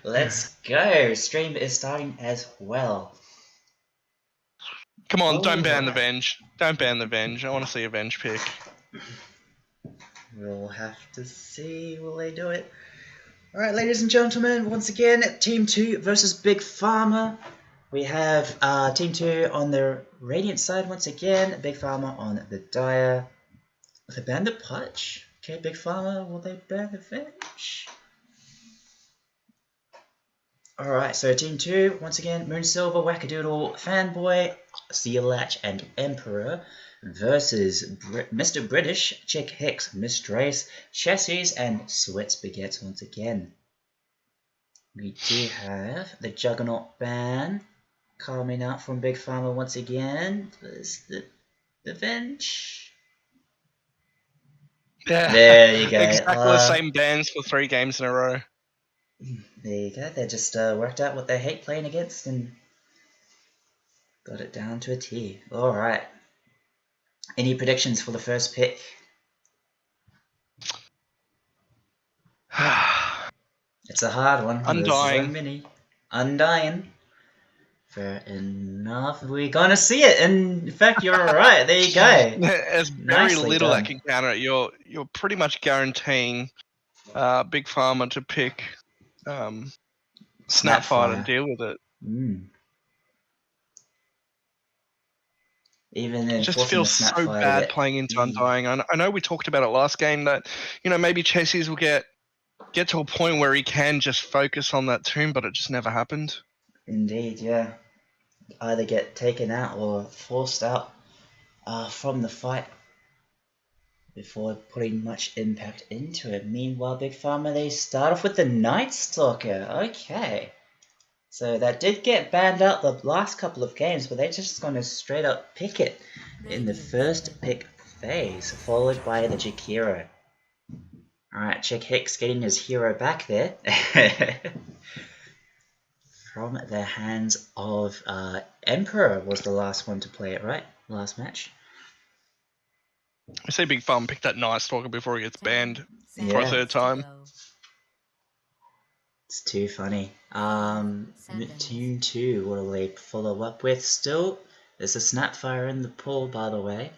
Let's go. Stream is starting as well. Come on, don't ban the Alright. Venge. Don't ban the Venge. I want to see a Venge pick. We'll have to see. Will they do it? Alright, ladies and gentlemen, once again, Team 2 versus Big Pharma. We have Team 2 on the Radiant side once again, Big Pharma on the Dire. Will they ban the Pudge? Okay, Big Pharma, will they ban the Venge? Alright, so Team 2, once again, Moonsilver, Wackadoodle, Fanboy, Sealatch, and Emperor versus Mr. British, Chick Hicks, Miss Drace, Chassis, and Sweat Baguette once again. We do have the Juggernaut ban coming out from Big Pharma once again. There's the Venge. Yeah, there you go. Exactly the same bans for 3 games in a row. There you go. They just worked out what they hate playing against and got it down to a T. Alright. Any predictions for the first pick? It's a hard one. Undying. There's so many. Undying. Fair enough. We're gonna see it. And in fact, you're right. There you go. There's very little that can counter it. You're pretty much guaranteeing Big Pharma to pick Snapfire to deal with it. Even it just feels so bad playing into Undying. I know we talked about it last game that maybe Chassis will get to a point where he can just focus on that tomb, but it just never happened. Indeed, yeah. Either get taken out or forced out from the fight before putting much impact into it. Meanwhile, Big Pharma, they start off with the Night Stalker. Okay. So that did get banned out the last couple of games, but they're just going to straight up pick it in the first pick phase, followed by the Jakiro. Alright, Chick Hicks getting his hero back there. From the hands of Emperor was the last one to play it, right? Last match. I see Big Pharma pick that Night Stalker before he gets banned for a third time. It's too funny. Team 2, what will they follow up with? Still, there's a Snapfire in the pool, by the way.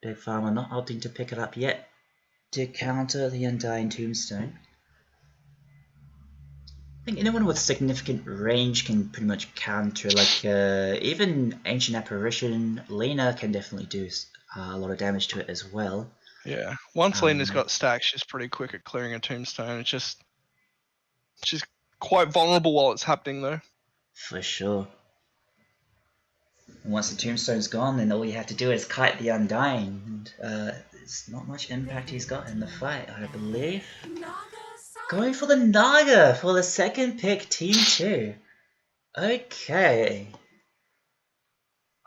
Big Pharma not opting to pick it up yet to counter the Undying Tombstone. I think anyone with significant range can pretty much counter, like even Ancient Apparition. Lena can definitely do a lot of damage to it as well. Yeah, once Lena's got stacks, she's pretty quick at clearing a tombstone. It's just she's quite vulnerable while it's happening, though. For sure. And once the tombstone's gone, then all you have to do is kite the Undying. And it's not much impact he's got in the fight, I believe. Going for the Naga for the second pick, Team 2. Okay.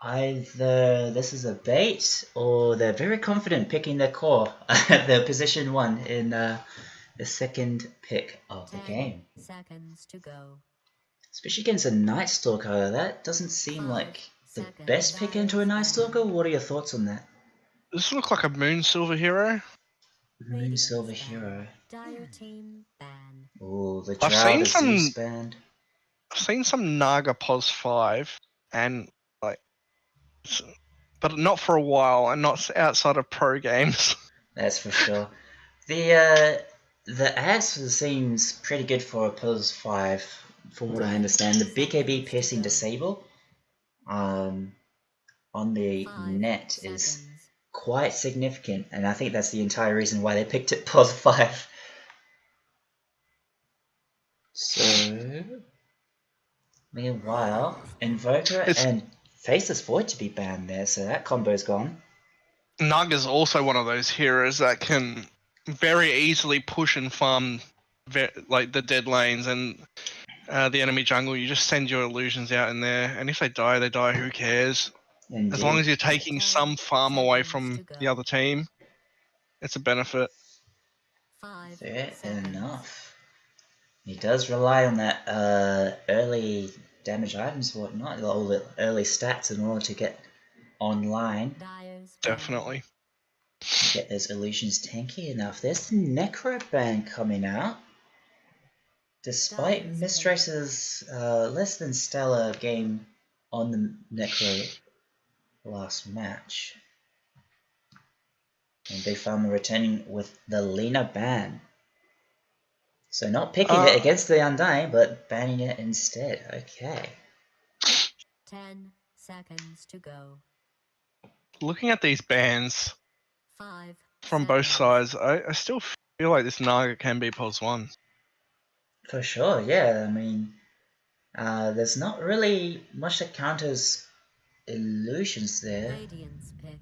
Either this is a bait, or they're very confident picking their core, their position 1 in the second pick of the game. Seconds to go. Especially against a Night Stalker, that doesn't seem like the best pick into a Night Stalker. What are your thoughts on that? Does this look like a Moonsilver hero? Moonsilver hero. Oh, the I've Drow Disease band. I've seen some Naga POS 5 and but not for a while, and not outside of pro games. That's for sure. The ads seems pretty good for a POS 5, from what I understand. The BKB piercing disable on the net is quite significant, and I think that's the entire reason why they picked it POS 5. So, meanwhile, Invoker and Faceless Void to be banned there, so that combo's gone. Naga's also one of those heroes that can very easily push and farm like the dead lanes and the enemy jungle. You just send your illusions out in there, and if they die, they die. Who cares? Indeed. As long as you're taking some farm away from the other team, it's a benefit. Fair enough. He does rely on that early damage items and whatnot, all the early stats in order to get online. Definitely. Get those illusions tanky enough. There's the Necro ban coming out. Despite Mistresses' less than stellar game on the Necro last match, and Big Pharma returning with the Lena ban. So not picking it against the Undying, but banning it instead. Okay. 10 seconds to go. Looking at these bans 5 from both sides, I still feel like this Naga can be Pulse 1. For sure, yeah. I mean, there's not really much that counters illusions there. Radiance pick.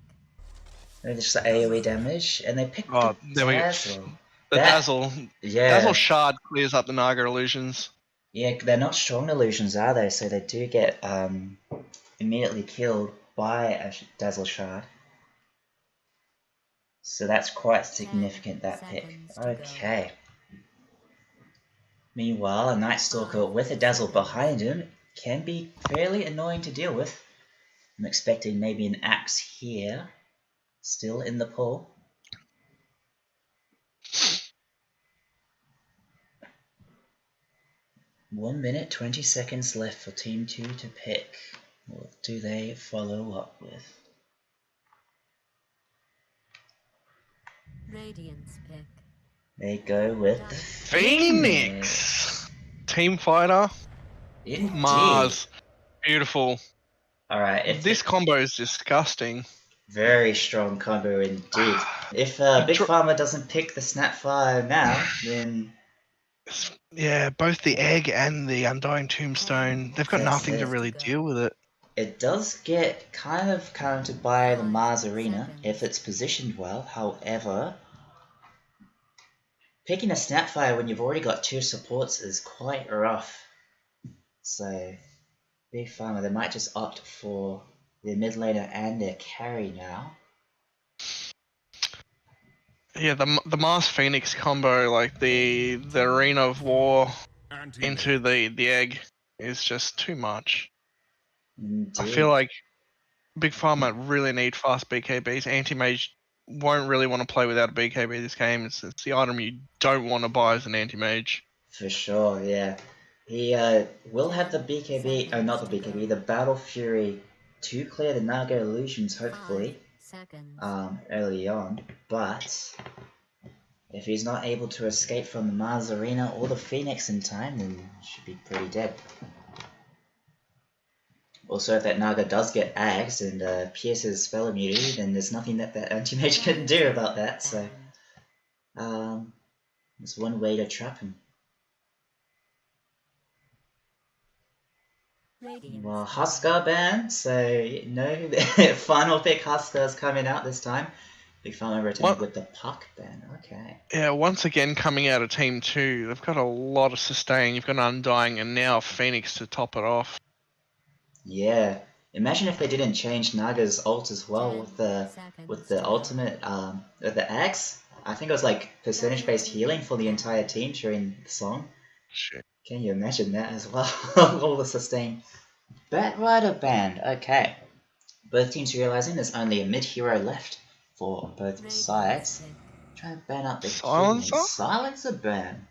Maybe just the AoE damage, and they picked Oh, the there we go. Dazzle. The Dazzle. Yeah. Dazzle Shard clears up the Naga illusions. Yeah, they're not strong illusions, are they? So they do get immediately killed by a Dazzle Shard. So that's quite significant, that pick. Okay. Meanwhile, a Night Stalker with a Dazzle behind him can be fairly annoying to deal with. I'm expecting maybe an Axe here. Still in the pool. One minute, 20 seconds left for Team 2 to pick. What do they follow up with? Radiance pick. They go with the Phoenix! Team Fighter. Indeed. Mars. Beautiful. Alright, this combo is disgusting. Very strong combo indeed. If Big Pharma doesn't pick the Snapfire now, then... Yeah, both the Egg and the Undying Tombstone, they've got nothing to really deal with it. It does get kind of countered by the Mars Arena if it's positioned well. However, picking a Snapfire when you've already got 2 supports is quite rough. So, Big Pharma, they might just opt for their mid laner and their carry now. Yeah, the Mars Phoenix combo, like the Arena of War into the Egg, is just too much. Indeed. I feel like Big Pharma really need fast BKBs. Anti-Mage won't really want to play without a BKB this game. It's the item you don't want to buy as an Anti-Mage. For sure, yeah. He will have the BKB, not the BKB, the Battle Fury to clear the Naga illusions, hopefully, early on. But if he's not able to escape from the Mars Arena or the Phoenix in time, then he should be pretty dead. Also, if that Naga does get Ags and pierces spell immunity, then there's nothing that Anti-Mage can do about that, so... there's one way to trap him. Well, Huskar ban, so no final pick Huskar's coming out this time. Big Pharma returning with the Puck ban, okay. Yeah, once again coming out of Team 2, they've got a lot of sustain. You've got an Undying and now Phoenix to top it off. Yeah, imagine if they didn't change Naga's ult as well with the ultimate, the Axe. I think it was like percentage-based healing for the entire team during the song. Shit. Can you imagine that as well? All the sustain. Batrider banned, okay. Both teams realizing there's only a mid-hero left for both sides. Try to ban out the Silencer ban.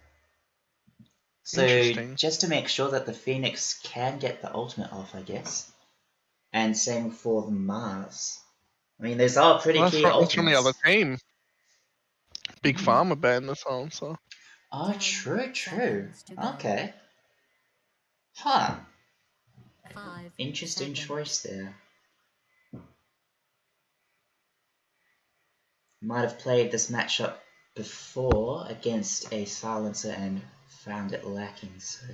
So just to make sure that the Phoenix can get the ultimate off, I guess. And same for the Mars. I mean, there's all pretty key ultimates. From the other team. Big Pharma banned the Silencer. Oh, true. Okay. Huh. Interesting choice there. Might have played this matchup before against a Silencer and found it lacking, so...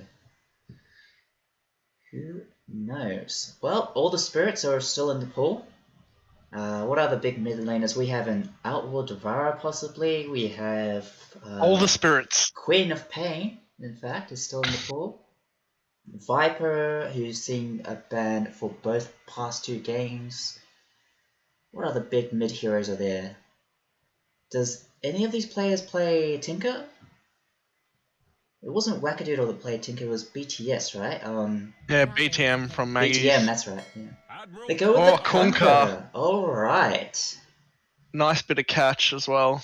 who knows? Well, all the spirits are still in the pool. What other big mid laners? We have an Outward Vara, possibly. We have... all the spirits. Queen of Pain, in fact, is still in the pool. Viper, who's seen a ban for both past 2 games. What other big mid heroes are there? Does any of these players play Tinker? It wasn't Wackadoodle that played Tinker, it was BTS, right? Yeah, BTM from Maggie's. BTM, that's right, yeah. They go with the Conquer. Alright. Nice bit of catch as well.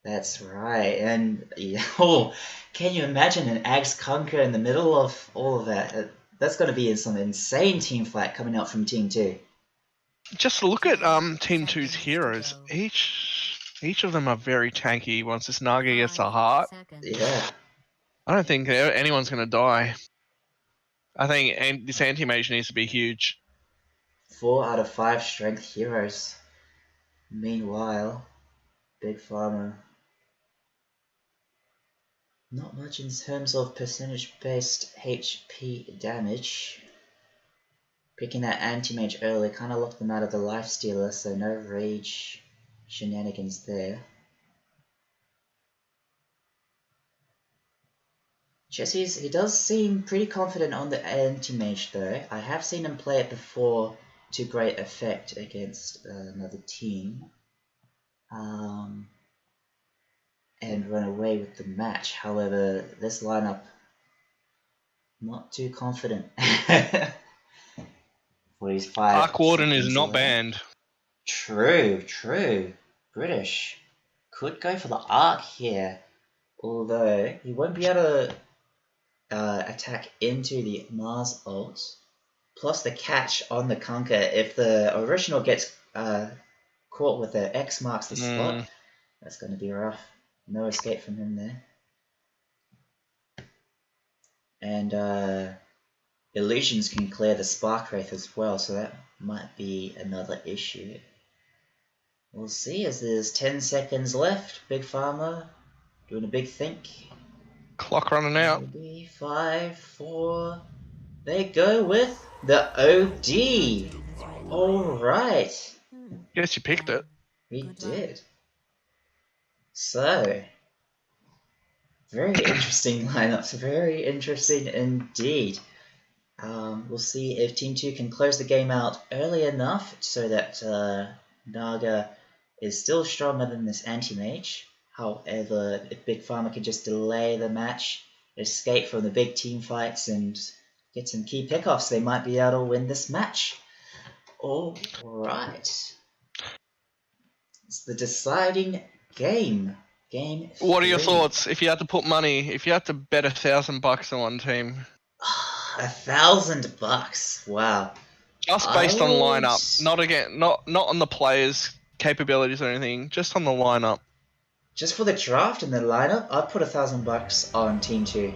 That's right. And oh, can you imagine an Axe Conquer in the middle of all of that? That's going to be some insane team fight coming out from Team 2. Just look at Team 2's Seconds to heroes. go. Each of them are very tanky. Once this Naga gets a heart, Yeah. I don't think anyone's gonna die. I think this anti-mage needs to be huge. 4 out of 5 strength heroes. Meanwhile, Big Pharma. Not much in terms of percentage-based HP damage. Picking that anti-mage early kind of locked them out of the lifestealer, so no rage shenanigans there. Jesse's, he does seem pretty confident on the anti-mage though. I have seen him play it before to great effect against another team. And run away with the match. However, this lineup, not too confident. For his 5 Arc Warden is seconds not left. banned. True. British. Could go for the arc here. Although, he won't be able to attack into the Mars ult. Plus the catch on the Conquer, if the original gets caught with the X marks the spot, that's going to be rough. No escape from him there. And illusions can clear the Spark Wraith as well, so that might be another issue. We'll see as there's 10 seconds left. Big Pharma doing a big think. Clock running out. Maybe 5, 4. They go with the OD. Alright. Guess you picked it. We did. So, very interesting lineups. Very interesting indeed. We'll see if Team 2 can close the game out early enough so that Naga is still stronger than this anti-mage. However, if Big Pharma can just delay the match, escape from the big team fights, and get some key pickoffs, they might be able to win this match. Alright. It's the deciding game. Game 3. What are your thoughts? If you had to put money, if you had to bet $1,000 on one team, $1,000. Wow. just based on lineup, not on the players' capabilities or anything, just on the lineup. Just for the draft and the lineup, I'd put $1,000 on Team 2.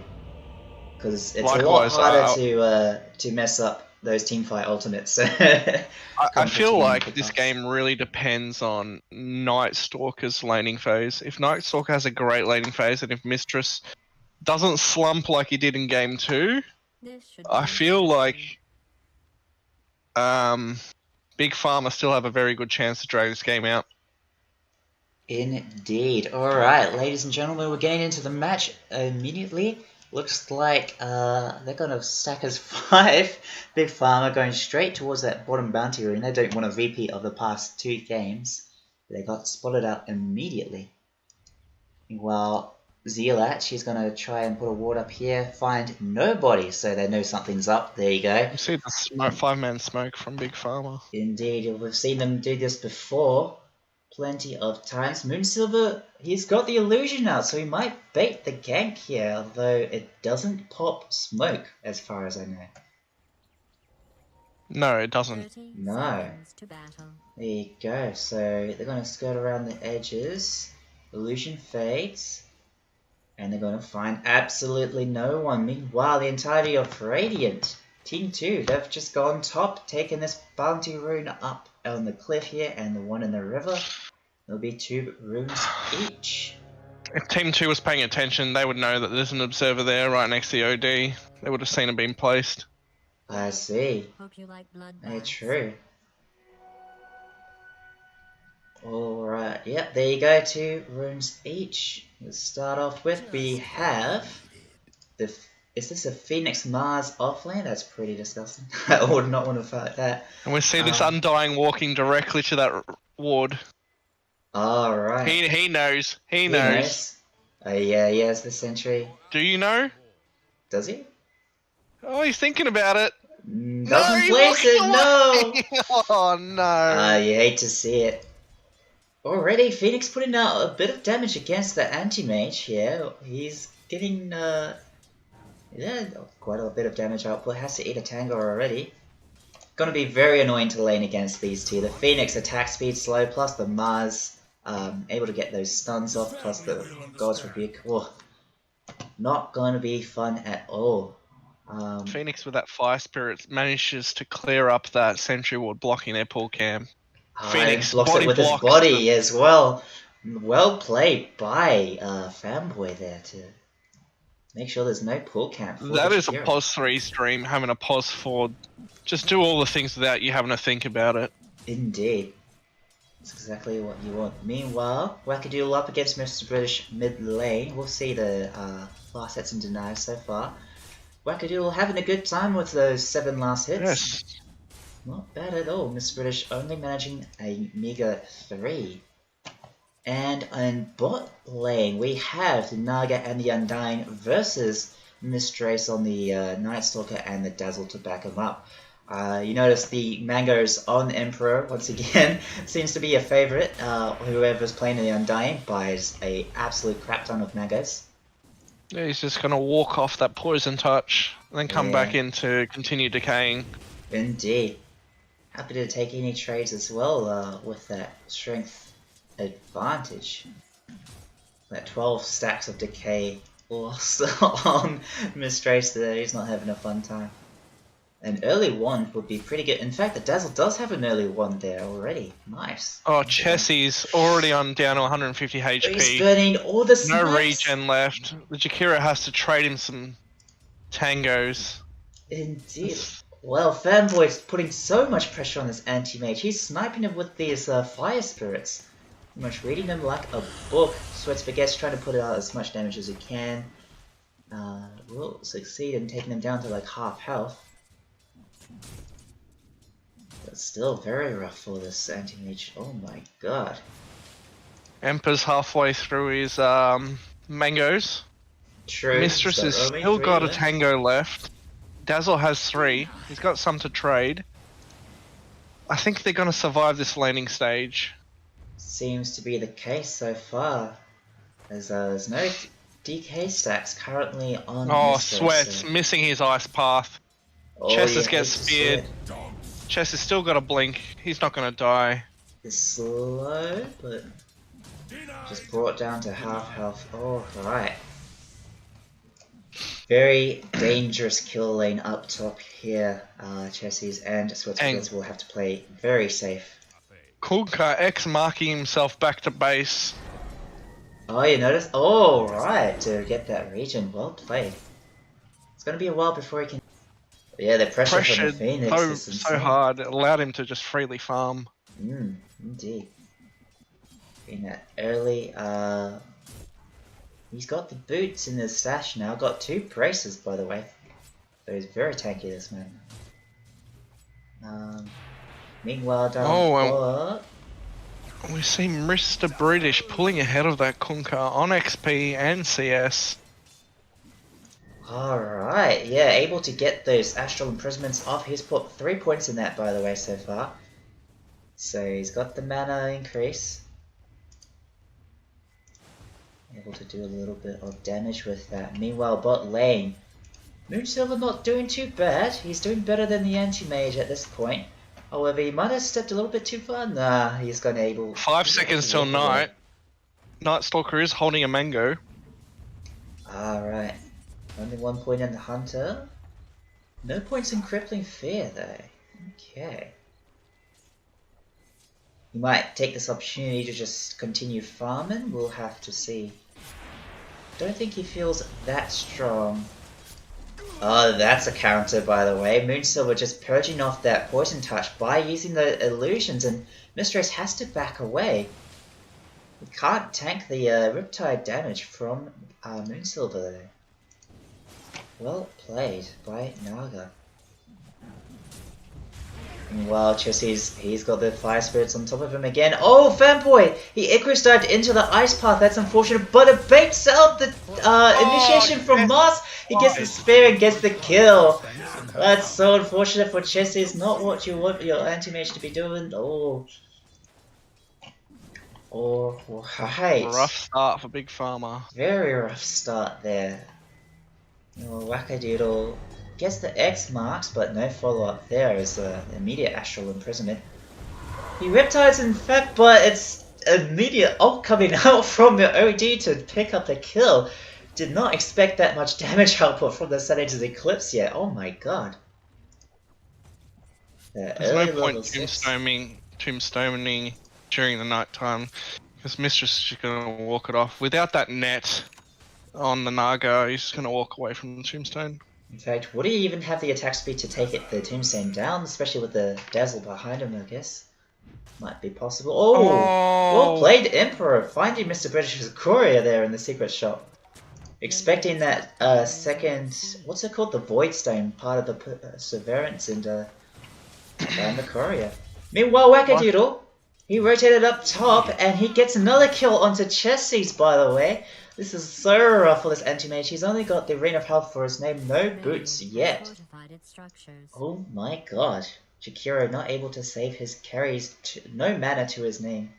Because it's Likewise, a lot harder to mess up those teamfight ultimates. I feel like this game really depends on Night Stalker's laning phase. If Night Stalker has a great laning phase, and if Mistress doesn't slump like he did in game 2, I feel like Big Pharma still have a very good chance to drag this game out. Indeed. Alright, ladies and gentlemen, we're getting into the match immediately. Looks like they're going to stack as 5. Big Pharma going straight towards that bottom bounty ring. They don't want a repeat of the past 2 games. They got spotted out immediately. Meanwhile, Zealat, she's going to try and put a ward up here. Find nobody, so they know something's up. There you go. You see the 5-man smoke from Big Pharma. Indeed, we've seen them do this before. Plenty of times. Moonsilver, he's got the illusion out, so he might bait the gank here, although it doesn't pop smoke, as far as I know. No, it doesn't. No. There you go. So they're going to skirt around the edges. Illusion fades. And they're going to find absolutely no one. Meanwhile, the entirety of Radiant, Team 2, they've just gone top, taken this bounty rune up on the cliff here and the one in the river. There'll be 2 runes each. If Team 2 was paying attention, they would know that there's an observer there right next to the OD. They would have seen it being placed. I see. Hope you like blood Very baths. true. Alright, yep, there you go, 2 runes each. Let's start off with, we have the... Is this a Phoenix Mars offlane? That's pretty disgusting. I would not want to fight that. And we see this Undying walking directly to that ward. Alright. He knows. He knows. Oh yeah, he has the sentry. Do you know? Does he? Oh, he's thinking about it. Doesn't place it, no! Oh no. You hate to see it. Already, Phoenix putting out a bit of damage against the anti-mage here. He's getting, yeah, quite a bit of damage output. Has to eat a Tango already. Gonna be very annoying to lane against these two. The Phoenix attack speed slow, plus the Mars able to get those stuns off, plus the God's Rebuke. Oh, not gonna be fun at all. Phoenix with that Fire Spirit manages to clear up that Sentry Ward blocking their pull cam. Phoenix blocks body it with his blocks body as well. Well played by Fanboy there to make sure there's no pull camp. That is a pos 3 stream, having a pos 4. Just do all the things without you having to think about it. Indeed. That's exactly what you want. Meanwhile, Wackadoodle up against Mr. British mid lane. We'll see the last hits and denies so far. Wackadoodle having a good time with those 7 last hits. Yes. Not bad at all. Mr. British only managing a meager 3. And in bot lane, we have the Naga and the Undying versus Mistrace on the Night Stalker and the Dazzle to back him up. You notice the Mangoes on Emperor, once again, seems to be a favourite. Whoever's playing the Undying buys a absolute crap ton of Mangoes. Yeah, he's just going to walk off that Poison Touch, and then come back in to continue decaying. Indeed. Happy to take any trades as well with that strength advantage. That 12 stacks of decay lost on Mistrace there. He's not having a fun time. An early wand would be pretty good. In fact, the Dazzle does have an early wand there already. Nice. Oh, Chessie's already on down to 150 HP. He's burning all the snipes. No regen left. The Jakira has to trade him some tangos. Indeed. Well, Fanboy's putting so much pressure on this anti-mage. He's sniping him with these fire spirits. Pretty much reading them like a book. Sweat Spaghetti's trying to put out as much damage as he can. Will succeed in taking him down to like half health. But still very rough for this anti-mage. Oh my god. Emperor's halfway through his mangoes. True. Mistress has still got a tango left. Dazzle has 3. He's got some to trade. I think they're going to survive this laning stage. Seems to be the case so far. As there's no DK stacks currently on Mistress, Sweat's so... missing his ice path. Chesses gets speared. Chess has still got a blink. He's not going to die. It's slow, but just brought down to half health. Oh, right. Very dangerous kill lane up top here. Chessie's and Sweatspaghettis will have to play very safe. Kulka X marking himself back to base. Oh, you noticed? Oh, right, to get that region. Well played. It's going to be a while before he can... Yeah, the pressure from the Phoenix is so hard. It allowed him to just freely farm. Indeed. In that early, he's got the boots in his stash now. Got 2 braces, by the way. So he's very tanky, this man. Meanwhile, down we see Mr. British pulling ahead of that Kunkka on XP and CS. Alright, yeah, able to get those Astral Imprisonments off. He's put 3 points in that, by the way, so far. So he's got the mana increase. Able to do a little bit of damage with that. Meanwhile, bot lane. Moonsilver not doing too bad. He's doing better than the anti-mage at this point. However, he might have stepped a little bit too far. Nah, he's going to able... 5 seconds till night. Night Stalker is holding a mango. Alright. Only 1 point in the Hunter. No points in Crippling Fear, though. Okay. He might take this opportunity to just continue farming. We'll have to see. Don't think he feels that strong. Oh, that's a counter, by the way. Moonsilver just purging off that Poison Touch by using the illusions, and Mistress has to back away. He can't tank the Riptide damage from Moonsilver, though. Well played by Naga. Meanwhile, he's got the Fire Spirits on top of him again. Oh, Fanboy! He Icarus dived into the Ice Path. That's unfortunate, but it baits out the initiation from Mars. He gets the spear and gets the kill. That's so unfortunate for Chessie's. Not what you want your anti-mage to be doing. Oh. Alright. Rough start for Big Pharma. Very rough start there. Wackadoodle gets the X marks, but no follow-up there as immediate astral imprisonment. He Riptides in fact, but it's immediate ult coming out from the OD to pick up the kill. Did not expect that much damage output from the Senator's Eclipse yet. Oh my god. There's no point tombstoning during the night time, because Mistress is just going to walk it off. Without that net on the Naga, he's just going to walk away from the tombstone. In fact, would he even have the attack speed to take the tombstone down, especially with the Dazzle behind him, I guess? Might be possible. Oh! Well played, Emperor, finding Mr. British's courier there in the secret shop. Expecting that second, what's it called? The Void Stone, part of the Perseverance, and found the courier. Meanwhile, Wackadoodle, he rotated up top and he gets another kill onto Chessie's, by the way. This is so rough for this anti-mage. He's only got the Ring of Health for his name, no boots yet. Oh my god. Jakiro not able to save his carries, no mana to his name.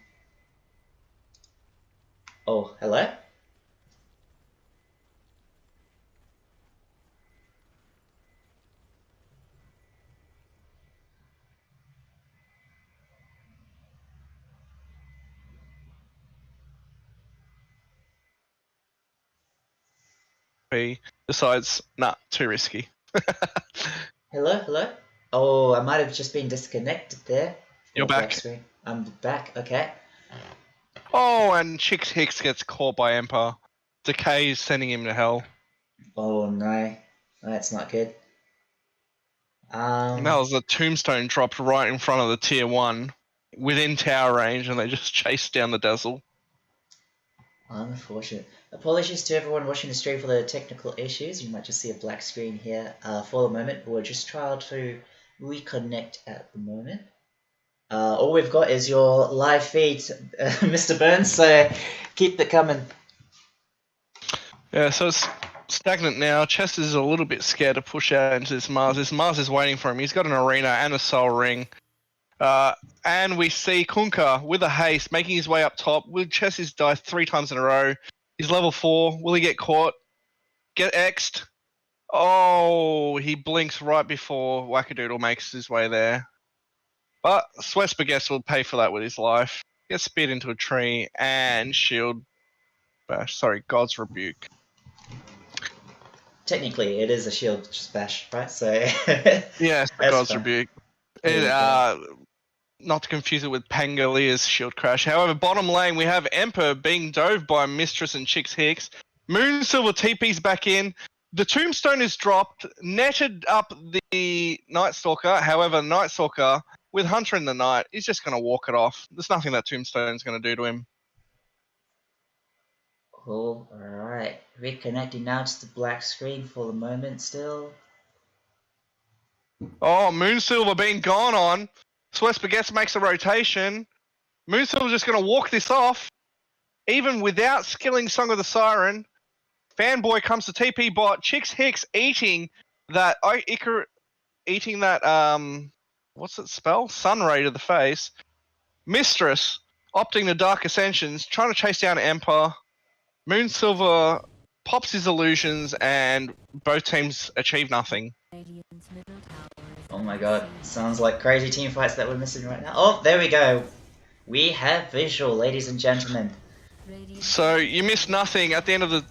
Oh, hello? Decides, nah, too risky. Hello? Oh, I might have just been disconnected there. You're back. I'm back, okay. Oh, and Chicks Hicks gets caught by Emperor. Decay is sending him to hell. Oh no, that's not good. That was a tombstone dropped right in front of the tier 1, within tower range, and they just chased down the Dazzle. Unfortunate. Apologies to everyone watching the stream for the technical issues. You might just see a black screen here for the moment. We're just trying to reconnect at the moment. All we've got is your live feed, Mr. Burns, so keep it coming. Yeah, so it's stagnant now. Chess is a little bit scared to push out into this Mars. This Mars is waiting for him. He's got an arena and a soul ring. And we see Kunkka with a haste making his way up top. Will Chess's die 3 times in a row? He's level 4. Will he get caught? Get X'd? Oh, he blinks right before Wackadoodle makes his way there. But Sweat Spaghetti will pay for that with his life. Gets speared into a tree and shield bash. Sorry, God's Rebuke. Technically, it is a shield bash, right? So yes, God's Rebuke. Not to confuse it with Pangolia's shield crash. However, bottom lane, we have Emperor being dove by Mistress and Chicks Hicks. Moonsilver TP's back in. The tombstone is dropped, netted up the Night Stalker. However, Night Stalker, with Hunter in the night, he's just going to walk it off. There's nothing that tombstone's going to do to him. Cool, alright. Reconnecting now to the black screen for the moment still. Oh, Moonsilver being gone on. Sweat Spaghetti makes a rotation. Moonsilver's just going to walk this off. Even without skilling Song of the Siren. Fanboy comes to TP bot. Chicks Hicks eating that what's it spell? Sunray to the face. Mistress opting the Dark Ascensions, trying to chase down Emperor. Moonsilver pops his illusions and both teams achieve nothing. Oh my god, sounds like crazy team fights that we're missing right now. Oh, there we go. We have visual, ladies and gentlemen. So you missed nothing. At the end of the...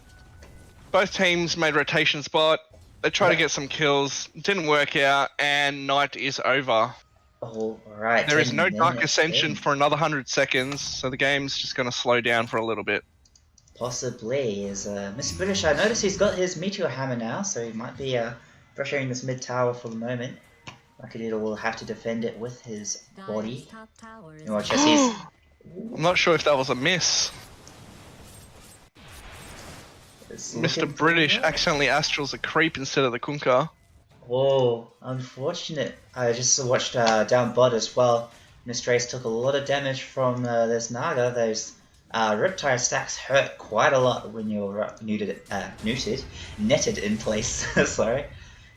Both teams made rotation spot. They tried to get some kills. Didn't work out, and night is over. Alright. There is no Dark Ascension for another 100 seconds, so the game's just going to slow down for a little bit. Possibly. Is Mr. British, I notice he's got his Meteor Hammer now, so he might be pressuring this mid tower for the moment. Wackadoodle will have to defend it with his body. I'm not sure if that was a miss. Mr. British accidentally astrals a creep instead of the Kunkka. Whoa, unfortunate. I just watched down bot as well. Mistrace took a lot of damage from this Naga. Those Riptide stacks hurt quite a lot when you're netted in place. Sorry.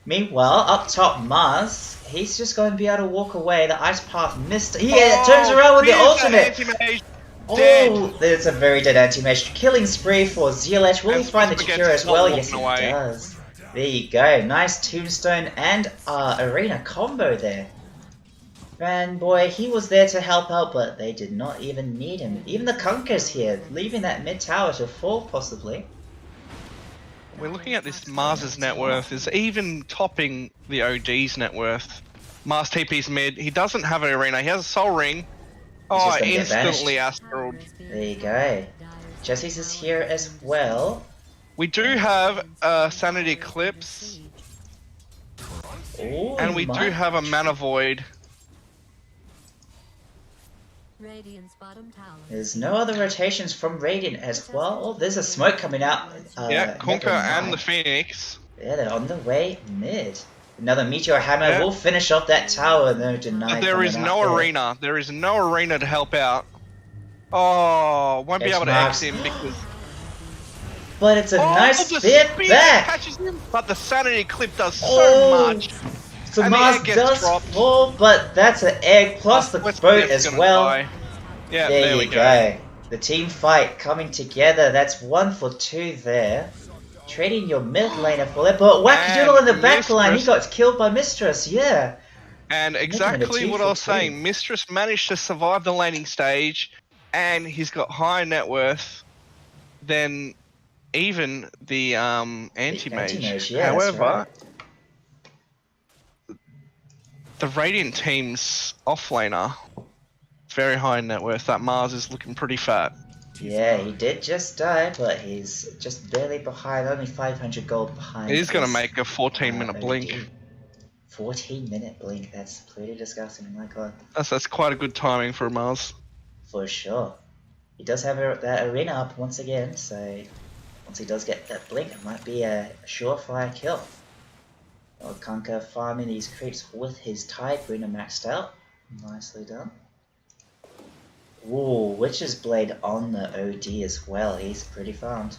Meanwhile, up top Mars, he's just going to be able to walk away. The ice path missed. Yeah, turns around with the ultimate. dead. Oh, there's a very dead anti-mage. Killing spree for Zealach. Will he And find the Spaghetti Jakiro is as not well? walking Yes, he away. does. There you go. Nice tombstone and arena combo there. Fanboy, he was there to help out, but they did not even need him. Even the Kunker's here, leaving that mid tower to fall, possibly. We're looking at this Mars's net worth is even topping the OD's net worth. Mars TP's mid. He doesn't have an arena. He has a soul ring. Oh, just gonna get instantly banished. Astral. There you go. Jesse's is here as well. We do have a Sanity Eclipse, Ooh, and we do have a Mana Void. Radiant's bottom tower. There's no other rotations from Radiant as well. Oh, there's a smoke coming out. Yeah, Conquer never and mind. the Phoenix. Yeah, they're on the way mid. Another Meteor Hammer Yeah. will finish off that tower. No deny. But there coming is out no there. arena. There is no arena to help out. Oh, won't be X able to marks. X him because. But it's a nice the spear back. catches him. But the Sanity Clip does so Oh. much. So And the Mars egg gets does dropped. fall, but that's an egg plus the West boat Pief's as gonna well. die. Yeah, There we you go. The team fight coming together. That's 1 for 2 there. Trading your mid laner for it, but Wackadoodle in the And back line. He Mistress- got killed by Mistress. Yeah. And Making it a exactly 2 what for I was 2. saying. Mistress managed to survive the laning stage, and he's got higher net worth than even the anti-mage. Anti-mage, yeah, that's However, right. the Radiant team's offlaner, very high net worth. That Mars is looking pretty fat. Yeah, he did just die, but he's just barely behind, only 500 gold behind. He's going to his, make a 14-minute OD. blink. 14-minute blink, that's pretty disgusting, my god. That's quite a good timing for a Mars. For sure. He does have that arena up once again, so once he does get that blink, it might be a surefire kill. Or Conker farming these creeps with his type arena maxed out. Nicely done. Ooh, Witch's Blade on the OD as well. He's pretty farmed.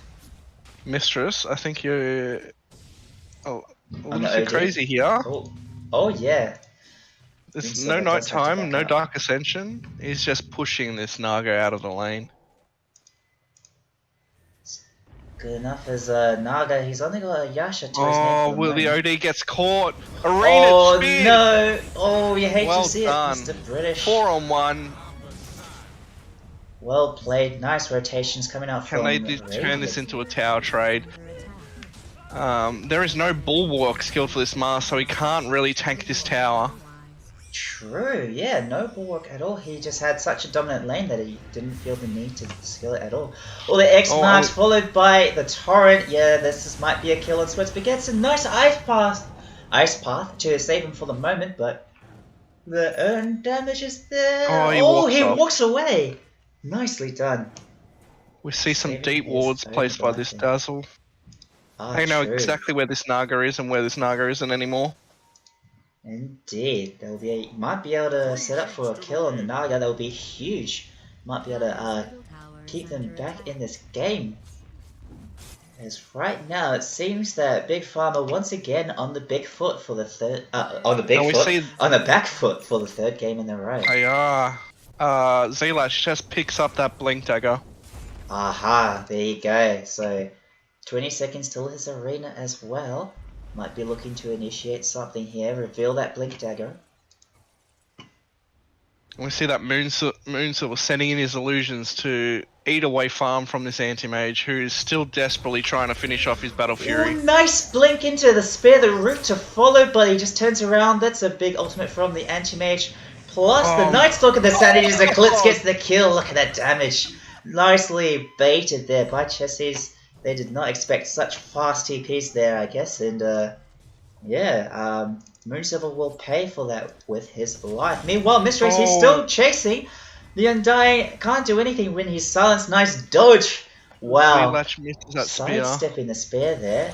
Mistress, I think you're a On little the too OD. crazy here. Oh yeah. There's Think no so, night does have to time, back no up. dark ascension. He's just pushing this Naga out of the lane. Good enough as Naga. He's only got a Yasha to his name. Oh, for will the moment. OD gets caught? Arena Oh spear! no! Oh, you hate Well to see done. it, Mr. British. 4-on-1. Well played. Nice rotations coming out Can from they turn this into a tower trade? There is no bulwark skill for this Mars, so he can't really tank this tower. True, yeah, no bulwark at all. He just had such a dominant lane that he didn't feel the need to skill it at all. All the X Oh, marks and- followed by the torrent. Yeah, this might be a kill on Sweats, but gets a nice ice path to save him for the moment, but the earned damage is there. Oh, he walks off. walks away. Nicely done. We see some Saving deep his wards own placed by life this there. Dazzle. I know True. exactly where this Naga is and where this Naga isn't anymore. Indeed, might be able to set up for a kill on the Naga. That would be huge. Might be able to keep them back in this game. As right now, it seems that Big Pharma once again on the big foot for the third. On the big And we foot, see- on the back foot for the third game in a row. Zealach just picks up that Blink Dagger. Aha, there you go. So, 20 seconds till his arena as well. Might be looking to initiate something here. Reveal that Blink Dagger. And we see that Moonsilver sending in his illusions to eat away farm from this anti-mage who's still desperately trying to finish off his Battle Fury. Ooh, nice blink into the spear, the route to follow, but he just turns around. That's a big ultimate from the anti-mage. Plus the Night Stalker, the Sanity's Eclipse gets the kill. Look at that damage. Nicely baited there by Chessies. They did not expect such fast TPs there, I guess, and Moonsilver will pay for that with his life. Meanwhile, Mistress, he's still chasing. The Undying can't do anything when he's silenced. Nice dodge. Wow. Zealach misses that spear. Sidestepping the spear there.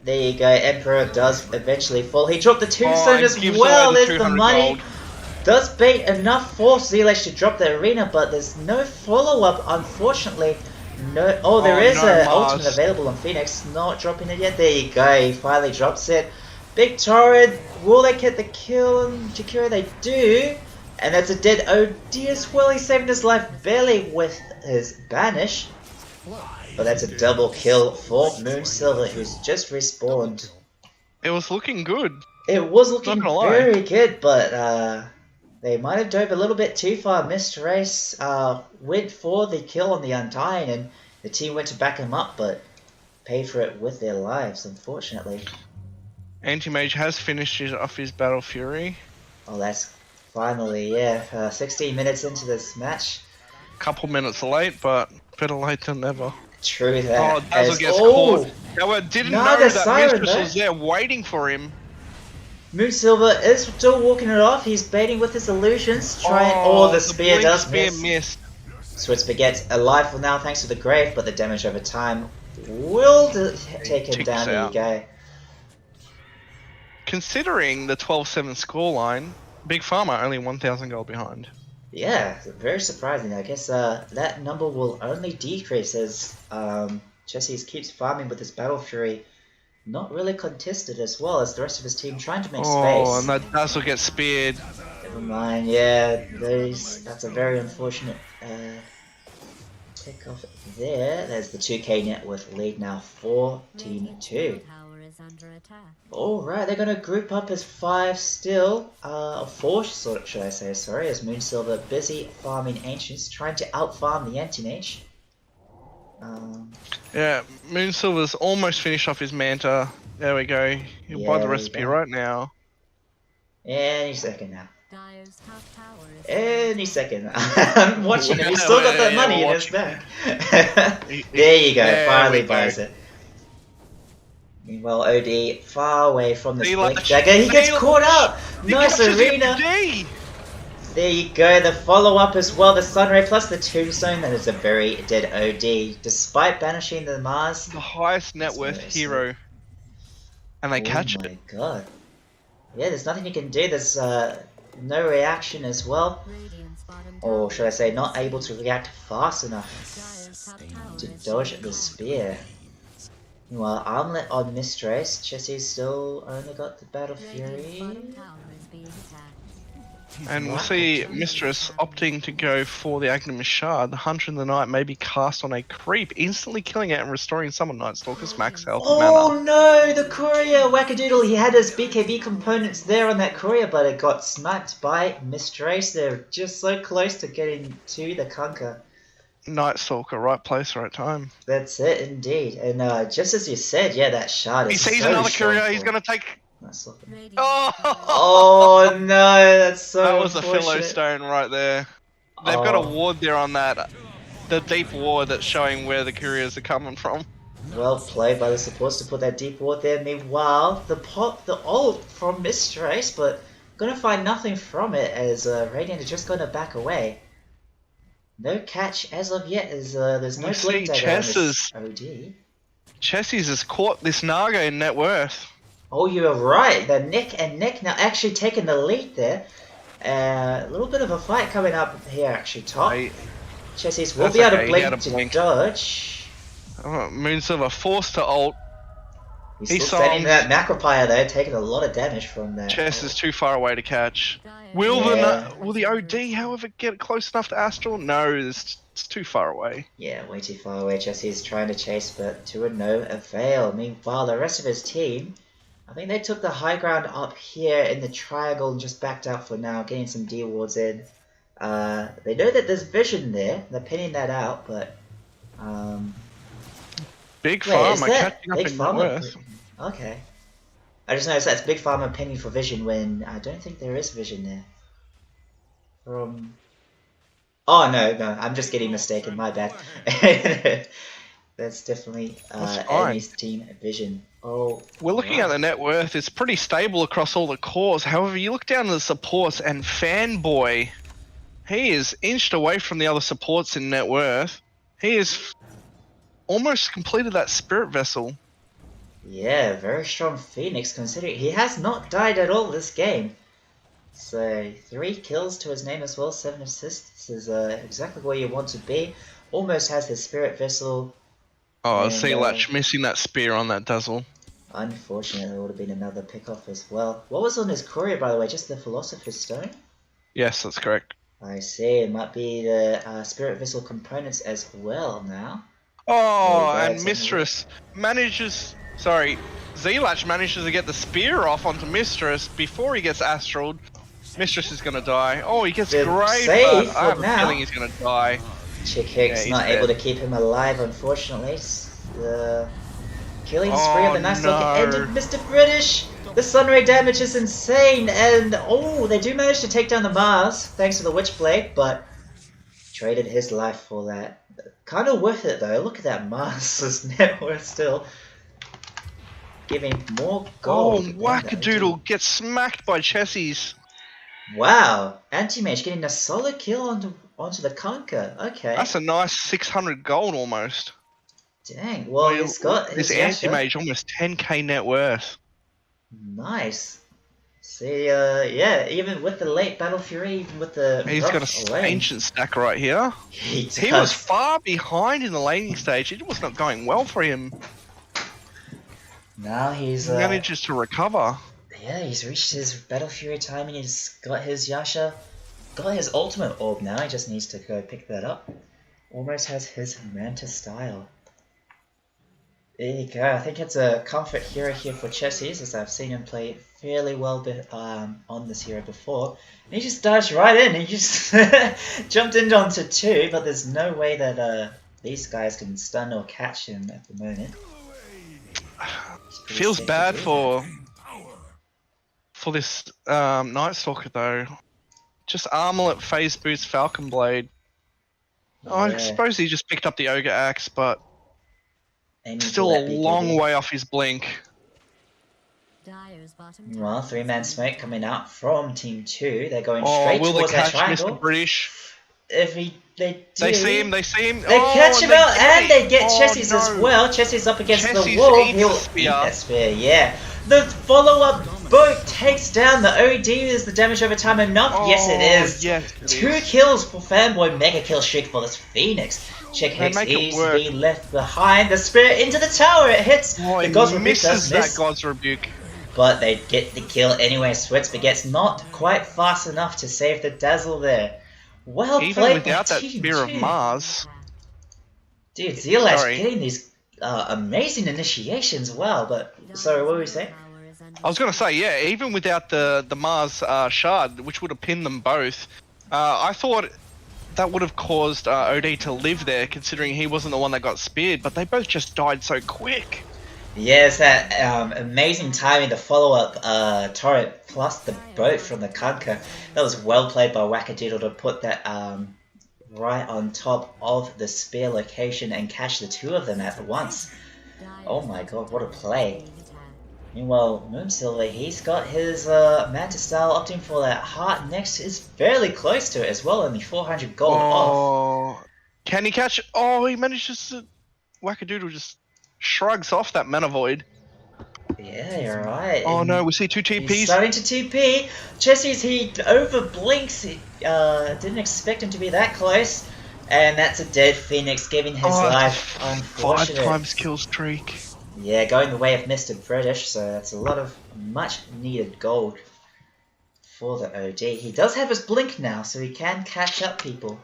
There you go. Emperor does eventually fall. He dropped the tombstone and as gives well. away the There's the 200 money. gold. Does bait enough for Zealach to drop the arena, but there's no follow-up, unfortunately. No. Oh, there is no an Mars. ultimate available on Phoenix. Not dropping it yet. There you go. He finally drops it. Big torrent. Will they get the kill on Jakiro? They do. And that's a dead OD as well. He's saving his life barely with his banish. But that's a double kill for Moon Silver, who's just respawned. It was looking good. It was looking Not gonna lie. very good, but they might have dove a little bit too far. Mr. Race went for the kill on the Undying, and the team went to back him up, but paid for it with their lives, unfortunately. Anti-Mage has finished off his Battle Fury. Oh, that's finally, yeah, 16 minutes into this match. Couple minutes late, but better late than never. True that. Oh, Dazzle gets caught. However, didn't know the that siren, Mistress though. was there waiting for him. Moon Silver is still walking it off. He's baiting with his illusions. The spear blink does spear miss. missed. Switzer gets alive for now thanks to the grave, but the damage over time will take him Ticks down. There you out. go. Considering the 12-7 scoreline, Big Pharma only 1,000 gold behind. Yeah, very surprising. I guess that number will only decrease as Jesse keeps farming with his Battle Fury. Not really contested as well as the rest of his team trying to make Oh, space. and that Dazzle gets speared. Never mind, yeah, that's a very unfortunate pick off there. There's the 2k net worth lead now, 14-2. Alright, they're going to group up as 5 still, 4 should I say, sorry, as Moon Silver busy farming Ancients, trying to out-farm the Anti-Mage. Yeah, Moon Silver's almost finished off his Manta. There we go. He'll buy the there we recipe go. right now. Any second now. Dyer's top tower is Any second. I'm watching him. He's still got that Yeah, money in we're his bank. There you go. There Finally we go. buys it. Meanwhile, OD far away from this See, blink like- dagger. He gets see, caught out. He Nice catches the arena. OD. There you go. The follow up as well. The Sunray plus the Tombstone. That is a very dead OD. Despite banishing the Mars. The highest net worth Seriously. hero. And they catch Oh it. my god. Yeah, there's nothing you can do. There's no reaction as well. Radiant's bottom Or tower should I say, not able to react fast enough Dyer's top tower to is dodge under the attack. spear. Meanwhile, Armlet on Mistress. Chessie's still only got the Battle Radiant's Fury. bottom tower is being attacked. And we'll see Mistress opting to go for the Agnemus Shard. The Hunter in the Night may be cast on a creep, instantly killing it and restoring Summon Night Stalker's max health Oh mana. no, the courier wackadoodle. He had his BKB components there on that courier, but it got sniped by Mistress. They're just so close to getting to the Conquer. Night Stalker, right place, right time. That's it indeed. And just as you said, yeah, that shard is He sees so another strong courier, he's for- gonna take... Nice looking. Radiant's Oh! Oh no, that's so That was a unfortunate. Philo Stone right there. They've got a Oh. ward there on that. The deep ward that's showing where the couriers are coming from. Well played by the supports to put that deep ward there. Meanwhile, the ult from Mistress, but gonna find nothing from it as Radiant is just gonna back away. No catch as of yet, as there's no We blink see dagger on this Chess's- OD. Chessie's has caught this Naga in net worth. Oh, you're right. The neck and neck now actually taking the lead there. A little bit of a fight coming up here, actually, top. Hey, Chessie's will That's be able okay, to he had blink a to blink. dodge. Moon Silver forced to ult. He's He still standing songs. that Macropire though, taking a lot of damage from that. Chess is too far away to catch. Dyer's Will Yeah. will the OD, however, get close enough to Astral? No, it's too far away. Yeah, way too far away. Jesse's trying to chase, but to no avail. Meanwhile, the rest of his team, I think they took the high ground up here in the triangle and just backed out for now, getting some D wards in. They know that there's vision there. They're pinning that out, but Big wait, Farm, is I that catching up Big in net Pharma? worth. Okay. I just noticed that's Big Pharma pinning for vision when I don't think there is vision there. From... Oh, no, I'm just getting mistaken, my bad. That's definitely That's fine. enemy's team vision. Oh, We're looking wow. at the net worth. It's pretty stable across all the cores. However, you look down to the supports and Fanboy, he is inched away from the other supports in net worth. He is almost completed that Spirit Vessel. Yeah, very strong Phoenix considering he has not died at all this game. So 3 kills to his name as well, 7 assists. This is exactly where you want to be. Almost has his Spirit Vessel. Oh, And, Sea Latch missing that spear on that Dazzle. Unfortunately, it would have been another pick off as well. What was on his courier, by the way? Just the Philosopher's Stone? Yes, that's correct. I see. It might be the Spirit Vessel components as well now. There you Oh, go. and It's on the way. Mistress manages. Sorry, Zelach manages to get the spear off onto Mistress before he gets astraled. Mistress is gonna die. Oh, he gets Good great, save but for I have a now. feeling he's gonna die. Chick Yeah, Hicks he's not able dead. to keep him alive, unfortunately. The killing spree of Oh the Night Stalker no! ended, Mr. British. The Sunray damage is insane, and oh, they do manage to take down the Mars thanks to the Witchblade, but traded his life for that. Kind of worth it though. Look at that Mars's net worth still, giving more Oh, gold than the OD. Wackadoodle gets smacked by Chessies. Wow, Anti-Mage getting a solid kill onto the Conquer. Okay, That's a nice 600 gold almost. dang. Well, he's got This his Yasha. anti-mage almost 10k net worth. Nice. See, yeah, even with the late Battle Fury, even with the He's got rough an lane, ancient stack right here. he He was does. far behind in the laning stage. It was not going well for him. Now he's, He manages to recover. yeah, he's reached his Battle Fury timing, he's got his Yasha, got his ultimate orb now, he just needs to go pick that up. Almost has his Manta style. There you go, I think it's a comfort hero here for Chessies, as I've seen him play fairly well on this hero before. And he just dodged right in, he just jumped in onto 2, but there's no way that these guys can stun or catch him at the moment. Feels bad for this Night Stalker though. Just Armlet, Phase Boost, Falcon Blade. Oh, I Yeah. suppose he just picked up the Ogre Axe, but Aiming for still that a BKB. long way off his blink. Dyer's bottom Meanwhile, tower is 3-man under smoke coming out from Team 2. They're going Oh, straight will they towards that catch triangle. Mr. British? If they do, They see him, they see him. They Oh, catch him they out, get and it. they get Oh, Chessie's as no. well. Chessie's up against Chessie's the wall. eats He'll the eat spear. that spear, yeah. The follow-up boat takes down the OD. Is the damage over time enough? Yes, it is. Yes, it 2 is. kills for Fanboy, mega kill streak for this Phoenix. Chick Hicks make it is work. being left behind. The spear into the tower. It hits. Oh, The he God's Rebuke misses does that miss. God's Rebuke. But they get the kill anyway. Sweats gets not quite fast enough to save the Dazzle there. Well Even played without by that Team Spear of 2. Mars. Dude, Zealash Sorry. getting these amazing initiations. Wow, but sorry, what were we saying? I was gonna say, yeah, even without the Mars shard, which would have pinned them both, I thought that would have caused OD to live there, considering he wasn't the one that got speared. But they both just died so quick. Yes, that amazing timing, the follow-up turret plus the boat from the Conquer. That was well played by Wackadoodle to put that right on top of the spear location and catch the 2 of them at once. Oh my god, what a play. Meanwhile, Moonsilver, he's got his Manta style, opting for that heart next, is fairly close to it as well, only 400 gold off. Oh, can he catch? Oh, he manages to. Wackadoodle just shrugs off that mana void. Yeah, you're right. Oh And no, we see 2 he's TPs. starting to TP. Chessie's, he over blinks. He didn't expect him to be that close. And that's a dead Phoenix, giving his life. 5 Unfortunate. times kill streak. Yeah, going the way of Mr. British, so that's a lot of much needed gold for the OD. He does have his blink now, so he can catch up people.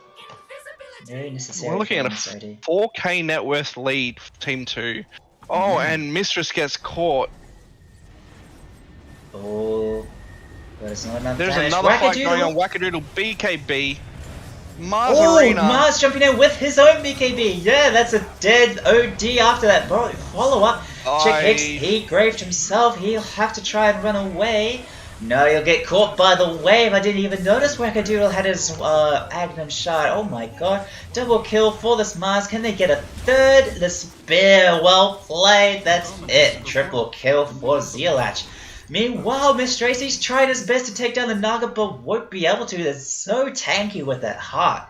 Very necessary. We're looking at a for this OD. 4k net worth lead for Team 2. Oh, and Mistress gets caught. Oh, but it's not enough There's damage. another fight going Wackadoodle. on. Wackadoodle BKB. Mars Oh, Arena. Mars jumping in with his own BKB. Yeah, that's a dead OD after that follow-up. Chick Hicks, he graved himself. He'll have to try and run away. No, he'll get caught by the wave. I didn't even notice Wackadoodle had his Agnum Shard. Oh my god. Double kill for this Mars. Can they get a third? The spear. Well played. That's it. Triple kill for Zealach. Meanwhile, Miss Tracy's trying his best to take down the Naga, but won't be able to. They're so tanky with that heart.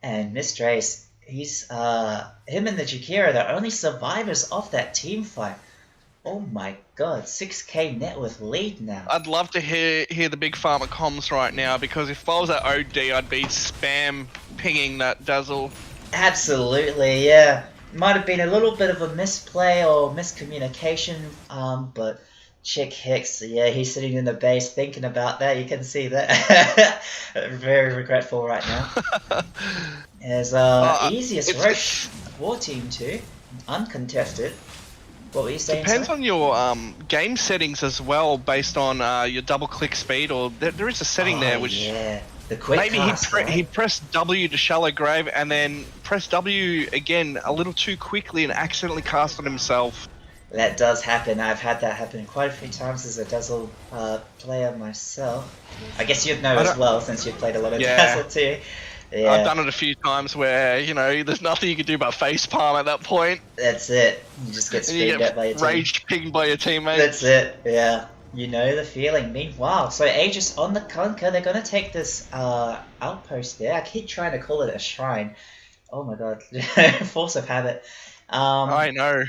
And Miss Trace, he's him and the Jakira, the only survivors of that team fight. Oh my god, 6k net worth lead now. I'd love to hear the big farmer comms right now, because if I was at OD, I'd be spam pinging that Dazzle. Absolutely, yeah. Might have been a little bit of a misplay or miscommunication, but Chick Hicks, yeah, he's sitting in the base thinking about that. You can see that. Very regretful right now. As easiest It's, rush war team 2, uncontested. What were you saying? depends sorry? on your game settings as well, based on your double click speed, or there is a setting there which yeah, the quick maybe cast, right? he pressed W to shallow grave and then pressed W again a little too quickly and accidentally cast on himself. That does happen. I've had that happen quite a few times as a Dazzle player myself. I guess you'd know as well since you've played a lot of Dazzle too. Yeah. I've done it a few times where, you know, there's nothing you can do but facepalm at that point. That's it. You just get And you screamed at by your get team. rage pinged by your teammates. That's it, yeah. You know the feeling. Meanwhile, so Aegis on the Conquer, they're gonna take this outpost there. I keep trying to call it a shrine. Oh my god. Force of habit. I know.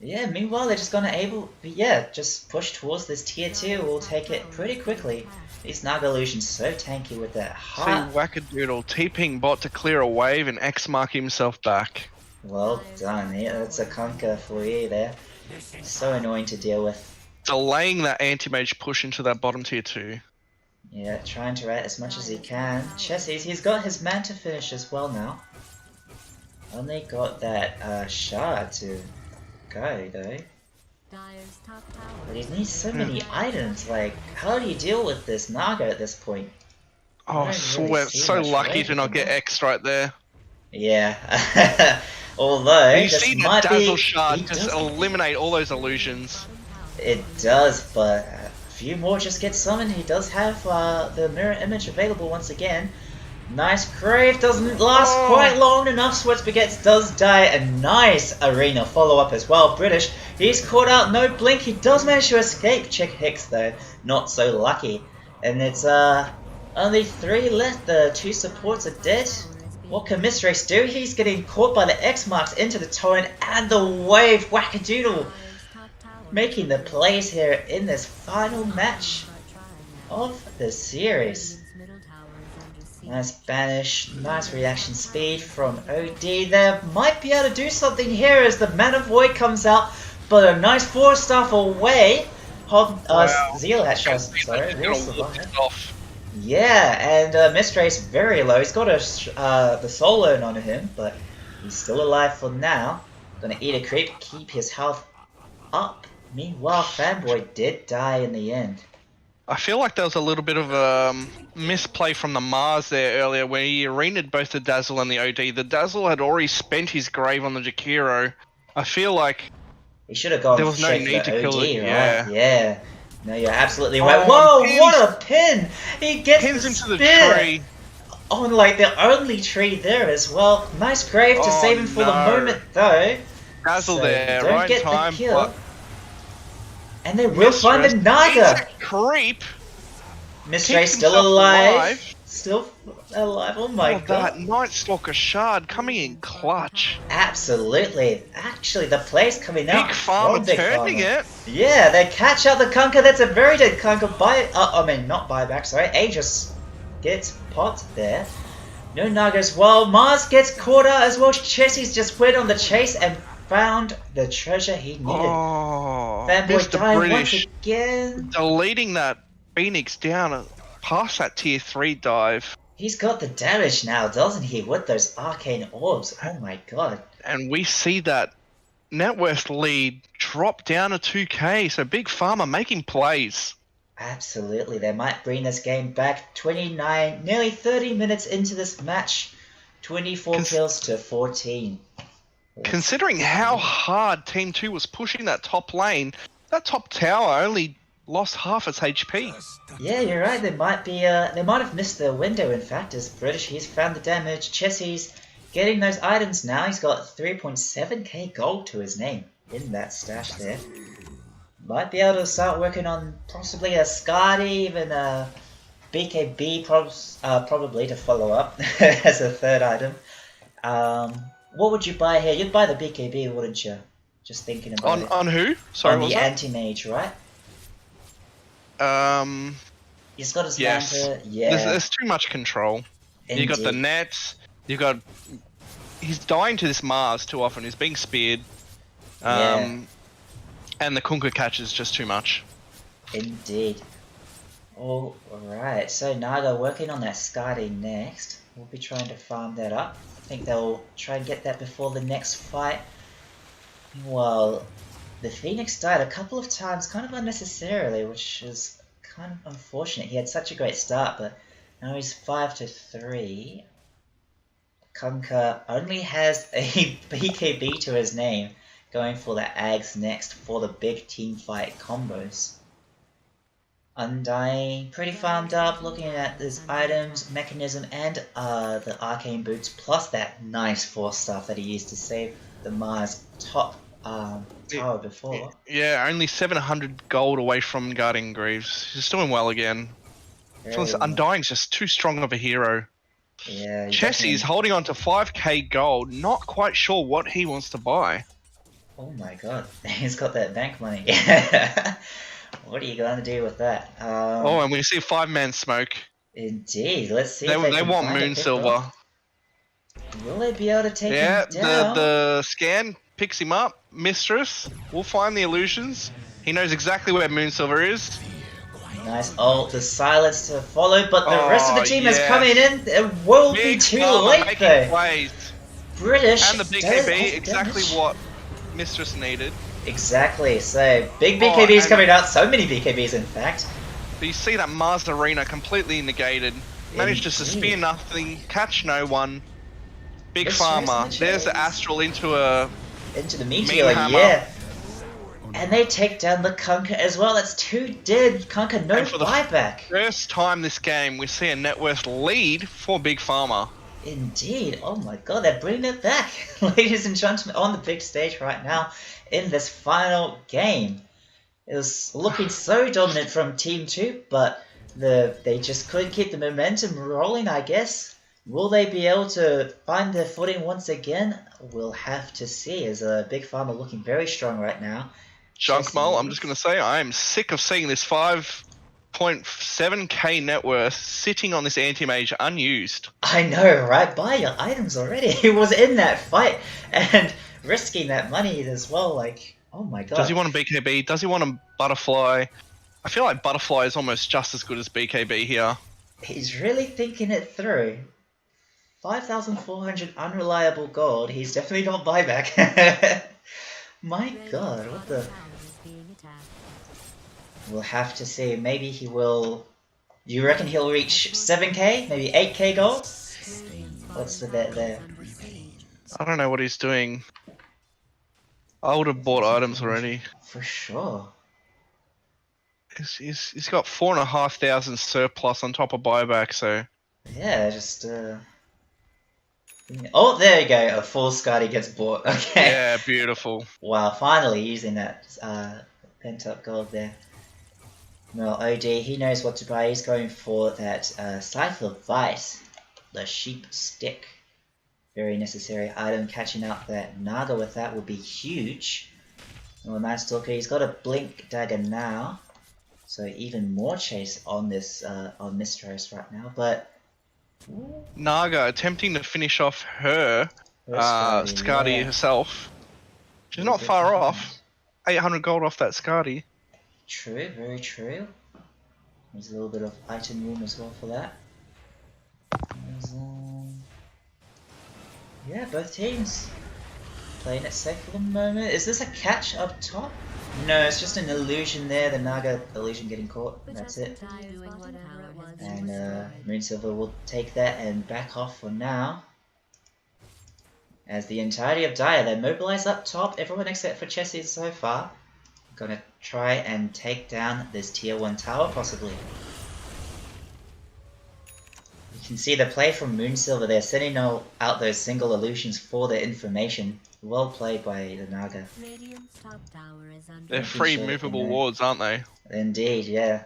Yeah, meanwhile they're just gonna just push towards this tier 2. We'll take it pretty quickly. These Naga illusions so tanky with that See heart. Wackadoodle TPing bot to clear a wave and X mark himself back. Well done, yeah, that's a Conquer for you there. So annoying to deal with. Delaying that anti-mage push into that bottom tier 2. Yeah, trying to rat as much as he can. Chessie's, he's got his Manta finish as well now. Only got that shard to go though. Dyer's top tower. But he needs so many items, like, how do you deal with this Naga at this point? I Oh, don't really sweat. see So much lucky way to not from get that. X right there. Yeah. Although, And you this see the might Dazzle be... shard he just does- eliminate all those illusions. It does, but a few more just get summoned. He does have the mirror image available once again. Nice grave, doesn't last quite long enough. Sweats Baguettes does die. A nice arena follow-up as well. British, he's caught out, no blink. He does manage to escape. Chick Hicks though, not so lucky. And it's only 3 left. The 2 supports are dead. What can Mistrace do? He's getting caught by the X marks into the torrent and the wave. Wackadoodle making the plays here in this final match of the series. Nice banish, nice reaction speed from OD. They might be able to do something here as the Mana Void comes out, but a nice 4-staff away. Zealot, sorry, will survive. Yeah, and Mistrace very low. He's got the soul urn on him, but he's still alive for now. Gonna eat a creep, keep his health up. Meanwhile, Fanboy did die in the end. I feel like there was a little bit of a misplay from the Mars there earlier where he arenaed both the Dazzle and the OD. The Dazzle had already spent his grave on the Jakiro. I feel like he should have gone there was no straight need for to the kill OD, it. right? Yeah. No, you're absolutely Oh, right. Whoa, pins. what a pin! He gets pins the into the spear tree. on like the only tree there as well. Nice grave to Oh, save him for the no. moment though. Dazzle So there, don't right get in time. the kill. But And they will find the Mistress Naga. eats a creep. Mistrace keeps still himself alive. alive. Still alive. Oh my Oh, god. that Night Stalker shard coming in clutch. Absolutely. Actually, the play's coming out. Big Farmer from Big turning Farmer. it. Yeah, they catch out the Conquer. That's a very dead Conquer. Not buyback, sorry. Aegis gets popped there. No Nagas. Well, Mars gets caught out as well. Chessie's just went on the chase and found the treasure he needed. Oh, Fanboy Mr. dying British once again. deleting that Phoenix down past that tier 3 dive. He's got the damage now, doesn't he? With those arcane orbs. Oh my god. And we see that net worth lead drop down to 2k. So Big Pharma making plays. Absolutely, they might bring this game back. 29, nearly 30 minutes into this match. 24 kills to 14. Considering how hard Team 2 was pushing that top lane, that top tower only lost half its HP. Yeah, you're right. They might have missed the window. In fact, as British, he's found the damage. Chessie's getting those items now. He's got 3.7k gold to his name in that stash there. Might be able to start working on possibly a Skadi, even a BKB probably to follow up as a third item. What would you buy here? You'd buy the BKB, wouldn't you? Just thinking about it. On who? Sorry, On what the was anti-mage, right? that? He's got his Yes. Manta. Yeah. There's too much control. You got the Indeed. nets. You got. He's dying to this Mars too often. He's being speared. Yeah. And the Kunka catch is just too much. Indeed. Alright, so Naga working on that Skadi next. We'll be trying to farm that up. I think they'll try and get that before the next fight. Well, the Phoenix died a couple of times kind of unnecessarily, which is kind of unfortunate. He had such a great start, but now he's 5-3. Kunkka only has a BKB to his name, going for the Ags next for the big team fight combos. Undying, pretty farmed up, looking at his items, mechanism, and the arcane boots, plus that nice force staff that he used to save the Mars top tower before. Yeah, only 700 gold away from guarding Greaves. He's doing well again. Very well. Undying's just too strong of a hero. Yeah, Chessie's holding on to 5k gold, not quite sure what he wants to buy. Oh my god, he's got that bank money. What are you going to do with that? And we see a 5-man smoke. Indeed, let's see. They if they want can find Moon a Silver. pick-off. Will they be able to take him down? The scan picks him up. Mistress will find the illusions. He knows exactly where Moon Silver is. Nice ult, the silence to follow, but the rest of the team is coming in. It will be too late though. Plays. British And the BKB, exactly what Mistress needed. Exactly, so big BKBs coming out, so many BKBs in fact. But you see that Mars Arena completely negated. Managed just to spear nothing, catch no one. Big Farmer. There's the Astral into the meteor, yeah. And they take down the Kunkka as well. That's 2 dead. Kunkka, no buyback. First time this game, we see a net worth lead for Big Farmer. Indeed. Oh my god, they're bringing it back. Ladies and gentlemen, on the big stage right now in this final game. It was looking so dominant from Team 2, but they just couldn't keep the momentum rolling, I guess. Will they be able to find their footing once again? We'll have to see, as Big Pharma looking very strong right now. Junkmull, I'm just going to say, I am sick of seeing this 5.7k net worth sitting on this anti-mage unused. I know, right? Buy your items already. He was in that fight and risking that money as well, like, oh my god. Does he want a BKB? Does he want a Butterfly? I feel like Butterfly is almost just as good as BKB here. He's really thinking it through. 5,400 unreliable gold. He's definitely not buyback. My god, what the... We'll have to see. Maybe he will... You reckon he'll reach 7k? Maybe 8k gold? What's the bet there? I don't know what he's doing. I would have bought items already. For sure. He's got 4,500 surplus on top of buyback, so... Yeah, just... Oh, there you go. A full Skadi gets bought. Okay. Yeah, beautiful. Wow, finally using that pent-up gold there. Well, OD, he knows what to buy. He's going for that Scythe of Vice, the sheep stick. Very necessary item. Catching out that Naga with that would be huge. Well, Night Stalker, he's got a Blink Dagger now, so even more chase on this on Mistros right now. But Naga attempting to finish off her Skadi herself. She's not far off. 800 gold off that Skadi. True, very true. There's a little bit of item room as well for that. Yeah, both teams playing it safe for the moment. Is this a catch up top? No, it's just an illusion there. The Naga illusion getting caught. That's it. And Moonsilver will take that and back off for now. As the entirety of Dire, they're mobilized up top. Everyone except for Chessie so far. Gonna try and take down this tier 1 tower possibly. You can see the play from Moonsilver. They're sending out those single illusions for their information. Well played by the Naga. They're free movable wards, aren't they? Indeed, yeah.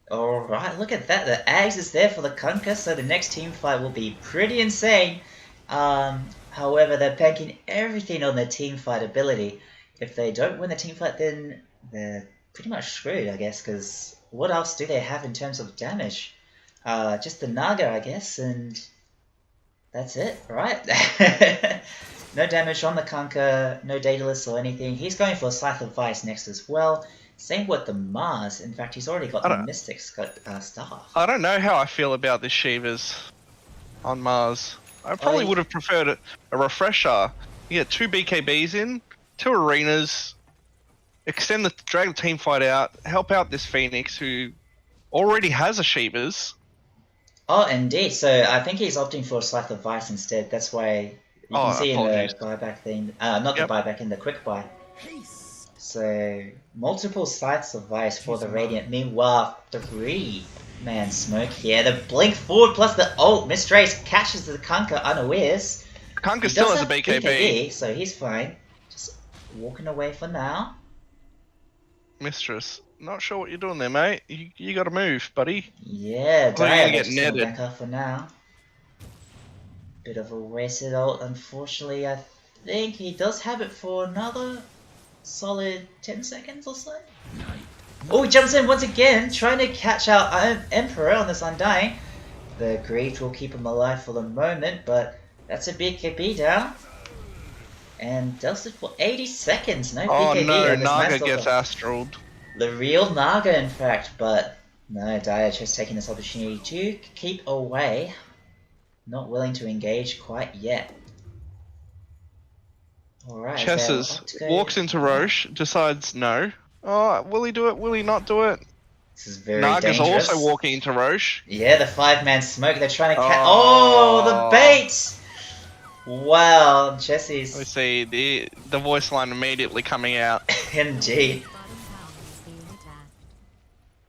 Alright, look at that. The Ags is there for the Kunkka, so the next team fight will be pretty insane. However, they're banking everything on their team fight ability. If they don't win the team fight, then they're pretty much screwed, I guess, because what else do they have in terms of damage? Just the Naga, I guess, and that's it, right? No damage on the Kunkka, no Daedalus or anything. He's going for a Scythe of Vice next as well. Same with the Mars. In fact, he's already got I the don't- Mystic Staff. I don't know how I feel about this Shivas on Mars. I probably Oh, would have preferred a refresher. You get 2 BKBs in, 2 arenas, drag the team fight out, help out this Phoenix who already has a Shivas. Oh, indeed. So I think he's opting for a Slice of Vice instead. That's why you can see apologies. in the buyback thing, not Yep. the buyback, in the quick buy. So multiple Slices of Vice for the Radiant. Meanwhile, 3-man smoke here. The blink forward plus the ult. Mistrace catches the Kunkka unawares. Kunkka He still does has a have BKB. so he's fine. Just walking away for now. Mistress, not sure what you're doing there, mate. You got to move, buddy. Yeah, Or you're Dyer gonna get just gonna netted. back up for now. Bit of a wasted ult, unfortunately. I think he does have it for another solid 10 seconds or so. Oh, he jumps in once again, trying to catch out Emperor on this Undying. The Grief will keep him alive for the moment, but that's a BKB down. And does it for 80 seconds. No Oh BKB no, on this Naga Master gets Level. astraled. The real Naga, in fact, but no, Dyer just taking this opportunity to keep away. Not willing to engage quite yet. Alright, Chesses walks into Roche, decides no. Oh, will he do it? Will he not do it? This is very Naga's dangerous. also walking into Roche. Yeah, the 5-man smoke, they're trying to catch. Oh, the bait! Wow, Jesse's. We see the voice line immediately coming out. Indeed. Bottom tower is being attacked.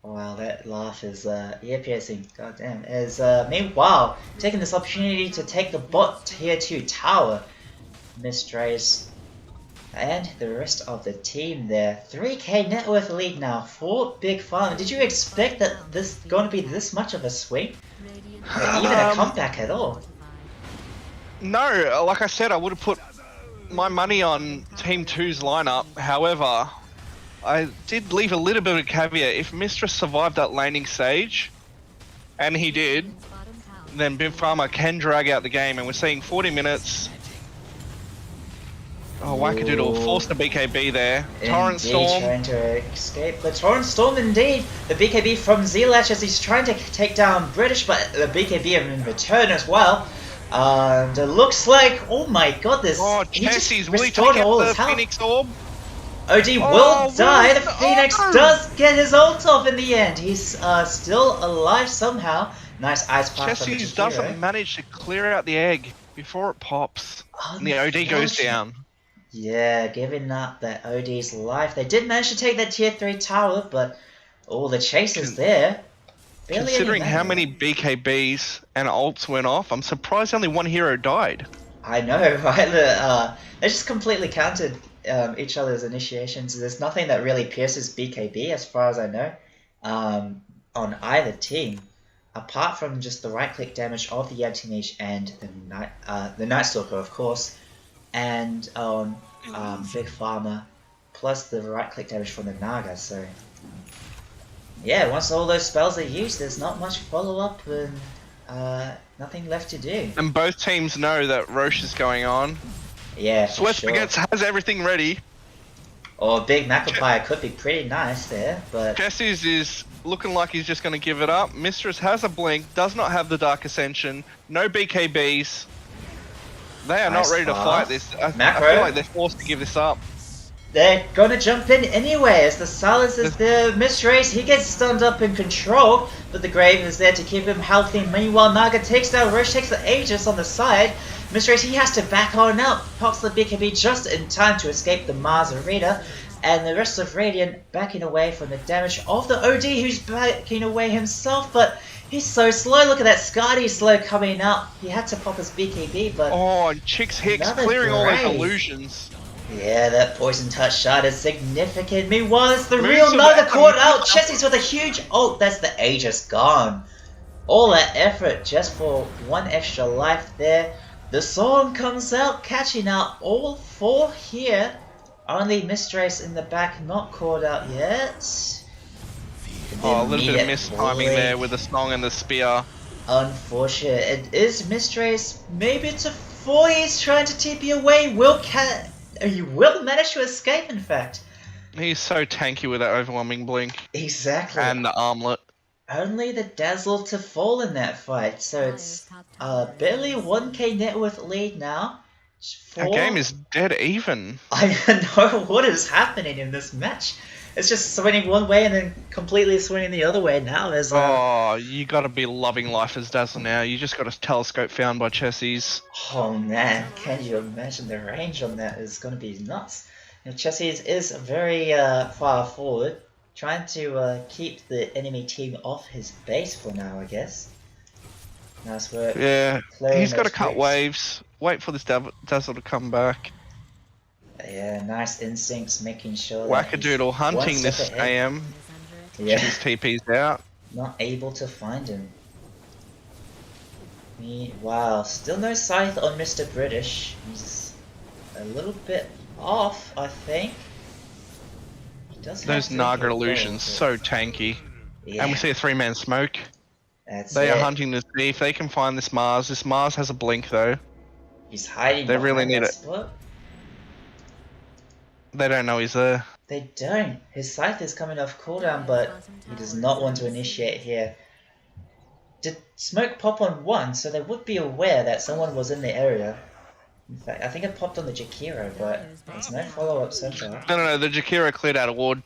Wow, that laugh is ear piercing. Goddamn. As meanwhile, taking this opportunity to take the bot tier 2 tower. Mistrace and the rest of the team there. 3k net worth lead now for Big Pharma. Did you expect that this going to be this much of a swing? Radiant Or even a comeback at all? No, like I said, I would have put my money on Team 2's lineup. However, I did leave a little bit of a caveat. If Mistress survived that laning stage, and he did, bottom tower. then Big Pharma can drag out the game. And we're seeing 40 minutes. Oh, Wackadoodle forced the BKB there. Torrent Indeed, Storm. trying to escape. The Torrent Storm, indeed. The BKB from Zlatch as he's trying to take down British, but the BKB in return as well. And it looks like, oh my god, this. Oh, he just Chessy's, will he restored take all out his the health. Phoenix Orb? OD Oh, will die. The will- Phoenix oh! does get his ult off in the end. He's still alive somehow. Nice ice path from the Chessy's Chihiro. doesn't manage to clear out the egg before it pops. And the OD goes down. Yeah, giving up that OD's life. They did manage to take that tier 3 tower, but all the chasers there. Barely Considering any how damage. many BKBs and ults went off, I'm surprised only one hero died. I know, right? They just completely countered each other's initiations. There's nothing that really pierces BKB, as far as I know, on either team, apart from just the right-click damage of the Anti-Mage and the Night Stalker, of course, and Big Pharma, plus the right-click damage from the Naga. So, yeah, once all those spells are used, there's not much follow-up and nothing left to do. And both teams know that Roche is going on. Yeah, for Sweat sure. Spaghetti has everything ready. Or Big Macapire could be pretty nice there, but Jesse's is looking like he's just going to give it up. Mistress has a blink, does not have the Dark Ascension, no BKBs. They are Nice not ready to path. fight this. I Macro. feel like they're forced to give this up. they're gonna jump in anyway as the Silas is the Mistrace. He gets stunned up and controlled, but the Grave is there to keep him healthy. Meanwhile, Naga takes down Roche, takes the Aegis on the side. Mistrace, he has to back on up, pops the BKB just in time to escape the Mars Arena. And the rest of Radiant backing away from the damage of the OD, who's backing away himself, but he's so slow. Look at that Skadi slow coming up. He had to pop his BKB, but Oh, and Chicks Hicks Another clearing all those Grave. illusions. yeah, that poison touch shot is significant. Meanwhile, it's the Moves real to Naga the- caught out. Chessie's with a huge ult. That's the Aegis gone. All that effort just for one extra life there. The song comes out, catching out all four here. Only Mistrace in the back not caught out yet. Oh, a little bit of Immediate mistiming blink. there with the song and the spear. Unfortunate. It is Mistrace. Maybe it's a 4. He's trying to TP away. He will manage to escape, in fact. He's so tanky with that overwhelming blink Exactly. and the armlet. Only the Dazzle to fall in that fight, so it's barely 1k net worth lead now. Our game is dead even. I don't know what is happening in this match. It's just swinging one way and then completely swinging the other way now. There's Oh, you gotta be loving life as Dazzle now. You just got a telescope found by Chessie's. Oh man, can you imagine the range on that is going to be nuts. Chessie's is very far forward, trying to keep the enemy team off his base for now, I guess. Nice work. Yeah, Clearing he's got to those cut creeps. waves. Wait for this Dazzle to come back. Yeah, nice instincts, making sure that he's Wackadoodle one hunting step this ahead. AM. Yeah, His TP's out. not able to find him. Wow, still no scythe on Mr. British. He's a little bit off, I think. He does have Those 3k Naga gold, illusions, but- so tanky. Yeah, And we see a 3-man smoke. that's They it. are hunting to see if they can find this Mars. This Mars has a blink though. He's hiding They really behind need that it. spot. They don't know he's there. They don't. His scythe is coming off cooldown, but he does not want to initiate here. Did smoke pop on one, so they would be aware that someone was in the area. In fact, I think it popped on the Jakiro, but there's no follow-up so far. No, the Jakiro cleared out a ward.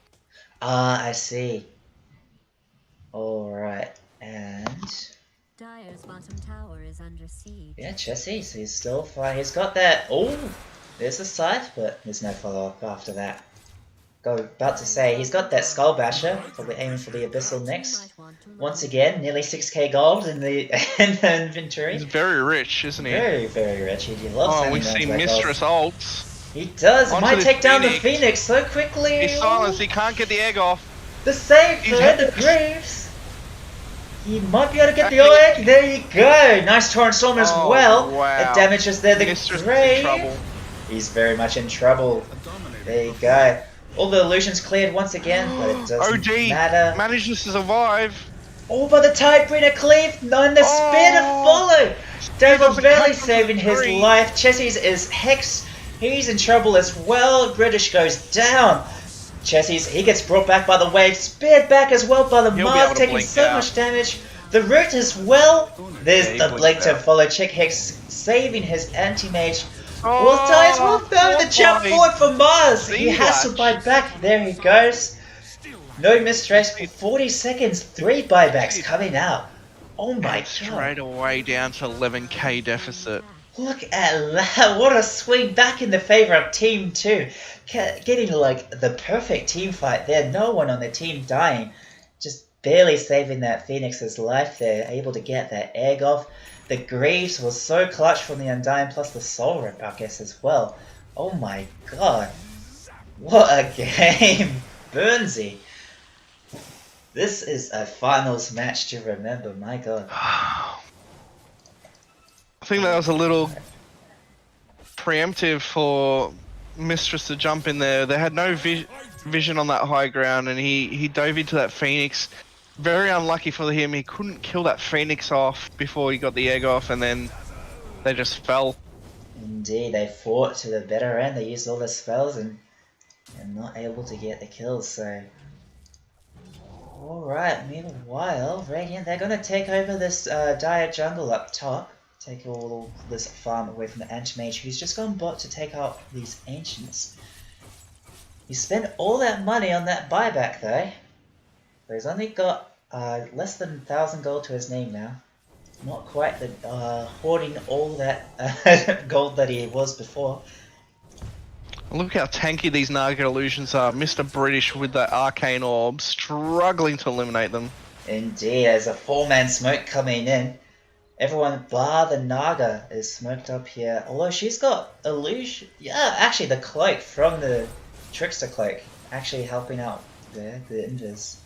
Ah, I see. Alright, and... Dire's bottom tower is under siege. yeah, Chessie, so he's still fine. He's got that... oh! There's the scythe, but there's no follow-up after that. About to say, he's got that Skull Basher, probably aiming for the Abyssal next. Once again, nearly 6k gold in the, in the inventory. He's very rich, isn't he? Very, very rich. He loves Oh, sending we rounds see of that Mistress gold. ults. He does. Onto Might this take down the Phoenix. Phoenix so quickly. He's silenced, he can't get the egg off. The save He's for had- the Graves. He might be able to get the Actually- egg. There you go. Nice Torrent Storm as Oh, well. wow. It damages there the Mistress is in Grave. trouble. He's very much in trouble. There you go. All the illusions cleared once again, but it doesn't OG matter. managed to survive. Oh, but the Tidebringer cleave, no, and the spear to follow. David doesn't barely cut from saving his three. life. Chessie's is Hex. He's in trouble as well. British goes down. Chessie's, he gets brought back by the wave, speared back as well by the He'll be Mars, able to taking blink so out. much damage. The root as well. There's Yeah, he the blinked blink to out. follow. Check Hex saving his anti-mage. Oh, Well, Ty's well done. The jump boy. forward for Mars. He has to Zilach. buy back. There he goes. No mistress for 40 seconds. 3 buybacks coming out. Oh my god. Straight away down to 11k deficit. Look at that. What a swing back in the favor of Team 2. Getting like the perfect team fight there. No one on the team dying. Just barely saving that Phoenix's life there. Able to get that egg off. The Greaves was so clutch from the Undying plus the Soul Rip, I guess, as well. Oh my god. What a game. Burnsy. This is a finals match to remember, my god. I think that was a little preemptive for Mistress to jump in there. They had no vision on that high ground, and he dove into that Phoenix. Very unlucky for him. He couldn't kill that Phoenix off before he got the egg off, and then they just fell. Indeed, they fought to the better end. They used all their spells and not able to get the kills, so... Alright, meanwhile, Radiant, they're going to take over this dire jungle up top. Take all this farm away from the Anti-Mage, who's just gone bot to take out these Ancients. He spent all that money on that buyback, though. But he's only got less than 1,000 gold to his name now. Not quite the hoarding all that gold that he was before. Look how tanky these Naga illusions are. Mr. British with that arcane orb, struggling to eliminate them. Indeed, there's a 4-man smoke coming in. Everyone bar the Naga is smoked up here. Although she's got illusion. Yeah, actually the cloak from the Trickster cloak actually helping out there, the invis.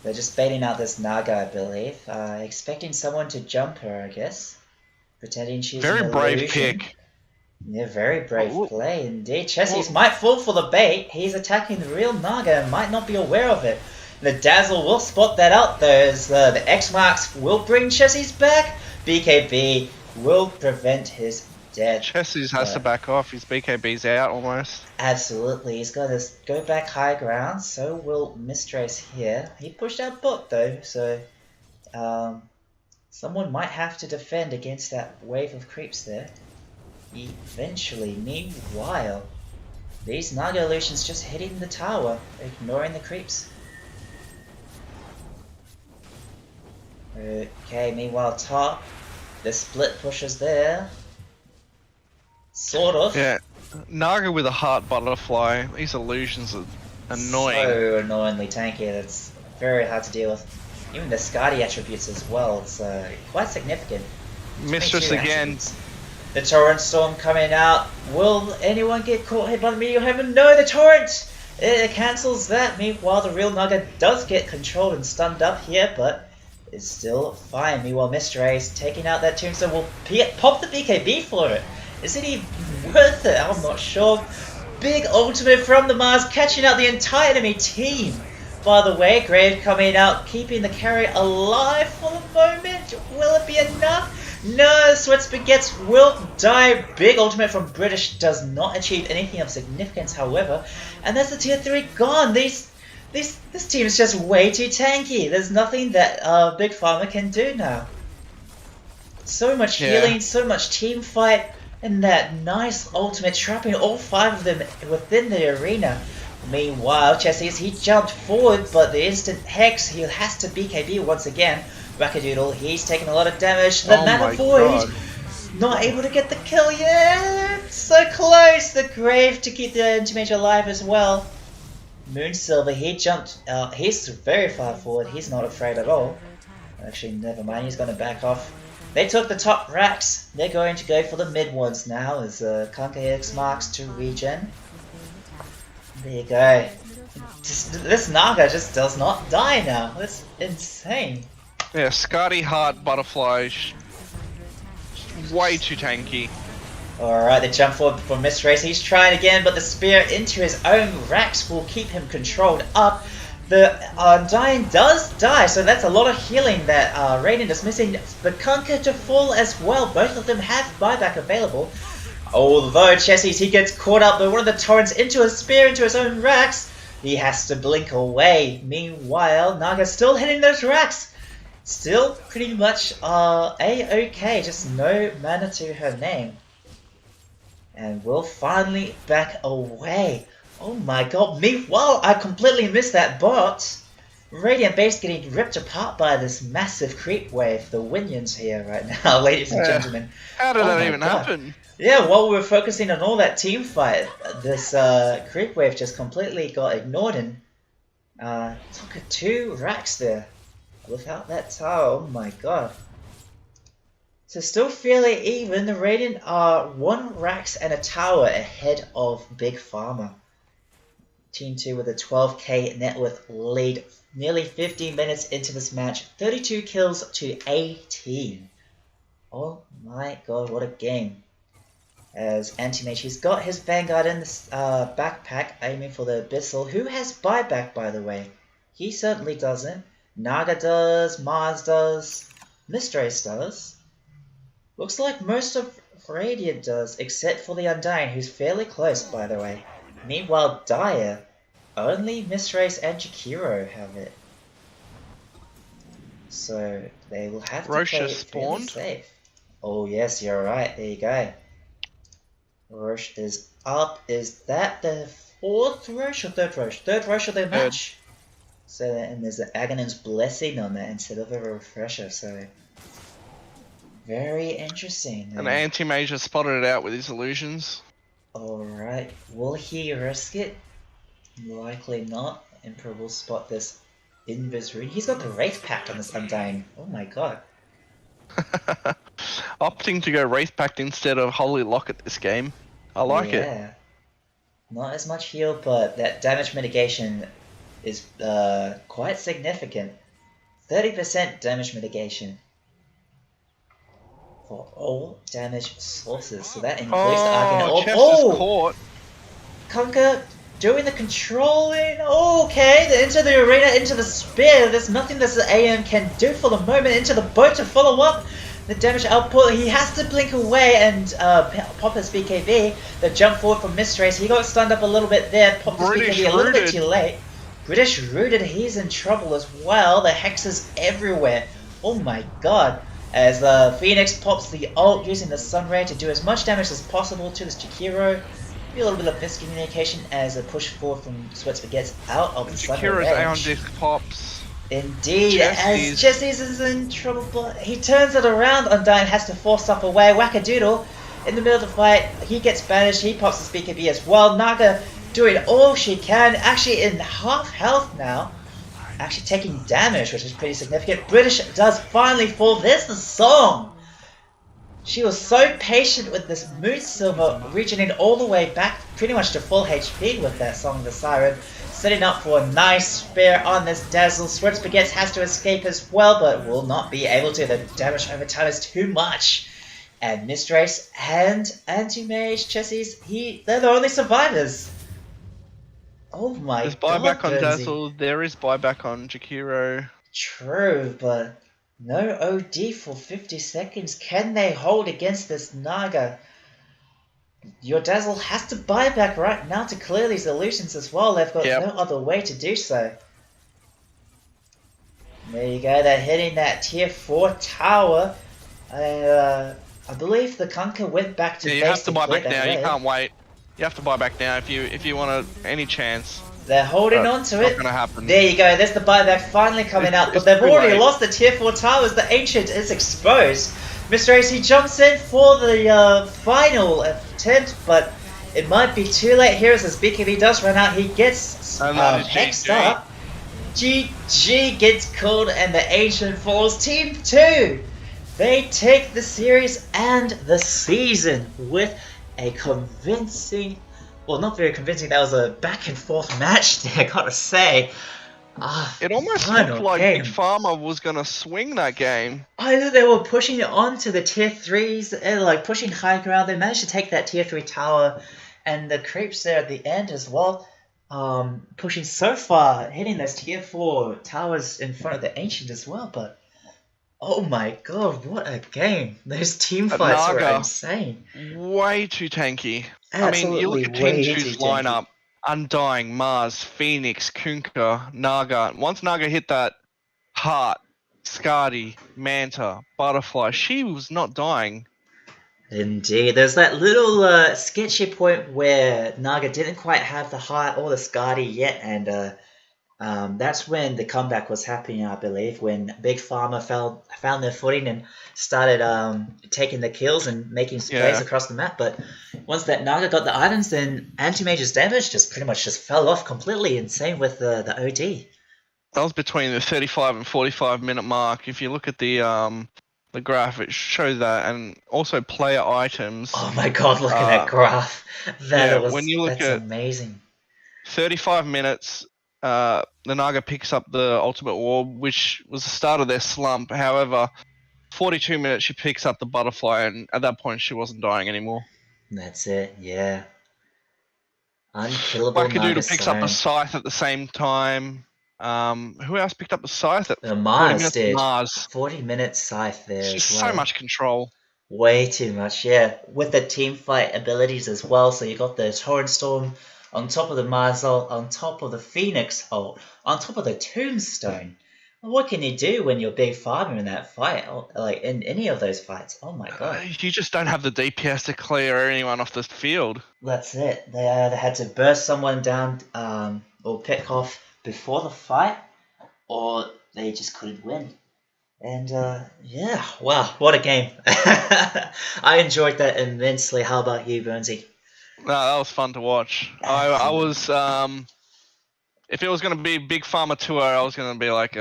They're just baiting out this Naga, I believe. Expecting someone to jump her, I guess. Pretending she's Very an brave illusion. pick. Yeah, very brave Oh, play indeed. Chessie's might fall for the bait. He's attacking the real Naga and might not be aware of it. The Dazzle will spot that out though, as the X marks will bring Chessie's back. BKB will prevent his dead. Chessy's has to But back off. His BKB's out almost. absolutely, he's got to go back high ground. So will Mistrace here. He pushed out bot though, so someone might have to defend against that wave of creeps there. Eventually, meanwhile, these Naga illusions just hitting the tower, ignoring the creeps. Okay, meanwhile top, the split pushes there. Sort of. Yeah. Naga with a heart butterfly. These illusions are annoying. So annoyingly tanky, that's very hard to deal with. Even the Skadi attributes as well, it's quite significant. Mistress 22 again. attributes. The Torrent Storm coming out. Will anyone get caught hit by the Meteor Hammer? No, the Torrent! It cancels that. Meanwhile, the real Naga does get controlled and stunned up here, but it's still fine. Meanwhile, Mr. Ace taking out that Tombstone will pop the BKB for it. Is it even worth it? I'm not sure. Big ultimate from the Mars, catching out the entire enemy team. By the way, Grave coming out, keeping the carry alive for the moment. Will it be enough? No, Sweat Spaghetti will die. Big ultimate from British does not achieve anything of significance, however. And that's the tier 3 gone. This team is just way too tanky. There's nothing that Big Pharma can do now. So much healing, so much team fight, and that nice ultimate trapping all 5 of them within the arena. Meanwhile, Chessie, he jumped forward, but the instant Hex, he has to BKB once again. Wackadoodle, he's taking a lot of damage. The Mana Void, not able to get the kill yet. So close. The Grave to keep the Anti-Mage alive as well. Moonsilver, he jumped. He's very far forward. He's not afraid at all. Actually, never mind. He's going to back off. They took the top racks. They're going to go for the mid ones now as Kunkka X marks to regen. There you go. This Naga just does not die now. That's insane. Yeah, Skadi Heart Butterfly. Way too tanky. Alright, the jump forward from Mistrace. He's trying again, but the spear into his own racks will keep him controlled up. The Undying does die, so that's a lot of healing that Raiden is missing. The Kunkka to fall as well. Both of them have buyback available. Although Chessie's, he gets caught up by one of the torrents into a spear into his own racks. He has to blink away. Meanwhile, Naga's still hitting those racks. Still pretty much A-okay, just no mana to her name. And we'll finally back away. Oh my god, meanwhile, I completely missed that bot. Radiant base getting ripped apart by this massive creep wave. The Winions here right now, ladies and gentlemen. How did that even happen? Yeah, while we were focusing on all that team fight, this creep wave just completely got ignored and took 2 racks there. Without that tower, oh my god. So still fairly even, the Radiant are 1 racks and a tower ahead of Big Pharma. Team 2 with a 12k net worth lead, nearly 15 minutes into this match, 32 kills to 18. Oh my god, what a game. As Anti-Mage, he's got his Vanguard in this backpack, aiming for the Abyssal, who has buyback by the way. He certainly doesn't. Naga does, Mars does, Mistrace does. Looks like most of Radiant does, except for the Undying, who's fairly close by the way. Meanwhile, Dire, only Mistrace and Jakiro have it. So they will have to Roche play has it fairly spawned. safe. Oh yes, you're right, there you go. Roche is up. Is that the 4th Roche or 3rd Roche? 3rd Roche of their match. So, and there's an Aghanim's Blessing on that instead of a Refresher, so very interesting. An Anti-Mage has spotted it out with his illusions. Alright, will he risk it? Likely not. Emperor will spot this Invis rune. He's got the Wraith Pact on this Undying. Oh my god. Opting to go Wraith Pact instead of Holy Locket this game. I like it. Yeah. Not as much heal, but that damage mitigation is quite significant. 30% damage mitigation for all damage sources. So that includes the Arcane Orb. Chest is caught. Kunkka doing the controlling. Okay, into the arena, into the spear. There's nothing that the AM can do for the moment. Into the boat to follow up. the damage output. He has to blink away and pop his BKB. The jump forward from Mistrace. He got stunned up a little bit there. Popped his British BKB a little bit rooted. too late. British rooted. He's in trouble as well. The hexes everywhere. Oh my god. As Phoenix pops the ult using the Sun Ray to do as much damage as possible to this Jakiro. Be a little bit of miscommunication as a push forward from Sweats gets out of the Sun Ray Jakiro's range. Aeon Disc pops. Indeed, Jesse's. as Jesse's is in trouble, but he turns it around. Undyne has to force stuff away. Wackadoodle in the middle of the fight. He gets banished. He pops his BKB as well. Naga doing all she can. Actually in half health now. Actually taking damage, which is pretty significant. British does finally fall. There's the song. She was so patient with this Moon Silver, reaching in all the way back pretty much to full HP with that song, the Siren. Setting up for a nice spear on this Dazzle. Sweat Baguettes has to escape as well, but will not be able to. The damage over time is too much. And Mistrace and Anti-Mage, Chessie's, they're the only survivors. Oh my There's god, buyback on Guernsey. Dazzle. There is buyback on Jakiro. True, but no OD for 50 seconds. Can they hold against this Naga? Your Dazzle has to buy back right now to clear these illusions as well. They've got no other way to do so. There you go, they're hitting that tier 4 tower. I believe the Kunkka went back to Yeah, you base have to buy clear back that now. You red. can't wait. You have to buy back now if you want any chance. They're holding on to it. Not gonna happen. There you go, there's the buyback finally coming out, but it's they've too already late. lost the tier 4 towers. The Ancient is exposed. Mr. Ace, he jumps in for the final attempt, but it might be too late here as his BKB does run out. He gets And that is hexed GG. up. GG gets called and the Ancient falls. Team 2, they take the series and the season with a convincing, well, not very convincing, that was a back and forth match there, I gotta say. It almost Final looked like game. Big Pharma was gonna swing that game. I know they were pushing it on to the tier 3s, and like pushing high ground. They managed to take that tier 3 tower and the creeps there at the end as well. Pushing so far, hitting those tier 4 towers in front of the Ancient as well, but oh my god, what a game. Those team But fights were Naga, insane. Way too tanky. Absolutely I mean, you look at way Team too 2's tanky. lineup. Undying, Mars, Phoenix, Kunkka, Naga. Once Naga hit that Heart, Skadi, Manta, Butterfly, she was not dying. Indeed, there's that little sketchy point where Naga didn't quite have the heart or the Skadi yet, and that's when the comeback was happening, I believe, when Big Pharma found their footing and started taking the kills and making sprays across the map. But once that Naga got the items, then Anti-Mage's damage just pretty much just fell off completely, and same with the OD. That was between the 35 and 45 minute mark. If you look at the graph, it shows that, and also player items. Oh my god, look at that graph. When you look that's at amazing. 35 minutes, the Naga picks up the ultimate orb, which was the start of their slump. However, 42 minutes she picks up the butterfly, and at that point she wasn't dying anymore. That's it, yeah. Unkillable Naga Wackadoodle picks up the Siren. scythe at the same time. Who else picked up the scythe at 40 Mars minutes? did. Mars. 40 minutes scythe there It's as just well. so much control. Way too much, yeah. With the team fight abilities as well. So you got the Torrent Storm on top of the Mars ult, on top of the Phoenix ult, on top of the Tombstone. What can you do when you're Big Pharma in that fight? Like in any of those fights? Oh my god. You just don't have the DPS to clear anyone off the field. That's it. They either had to burst someone down or pick off before the fight, or they just couldn't win. And yeah, wow, what a game. I enjoyed that immensely. How about you, Burnsy? No, that was fun to watch. I was, if it was going to be Big Pharma Tour, I was going to be like,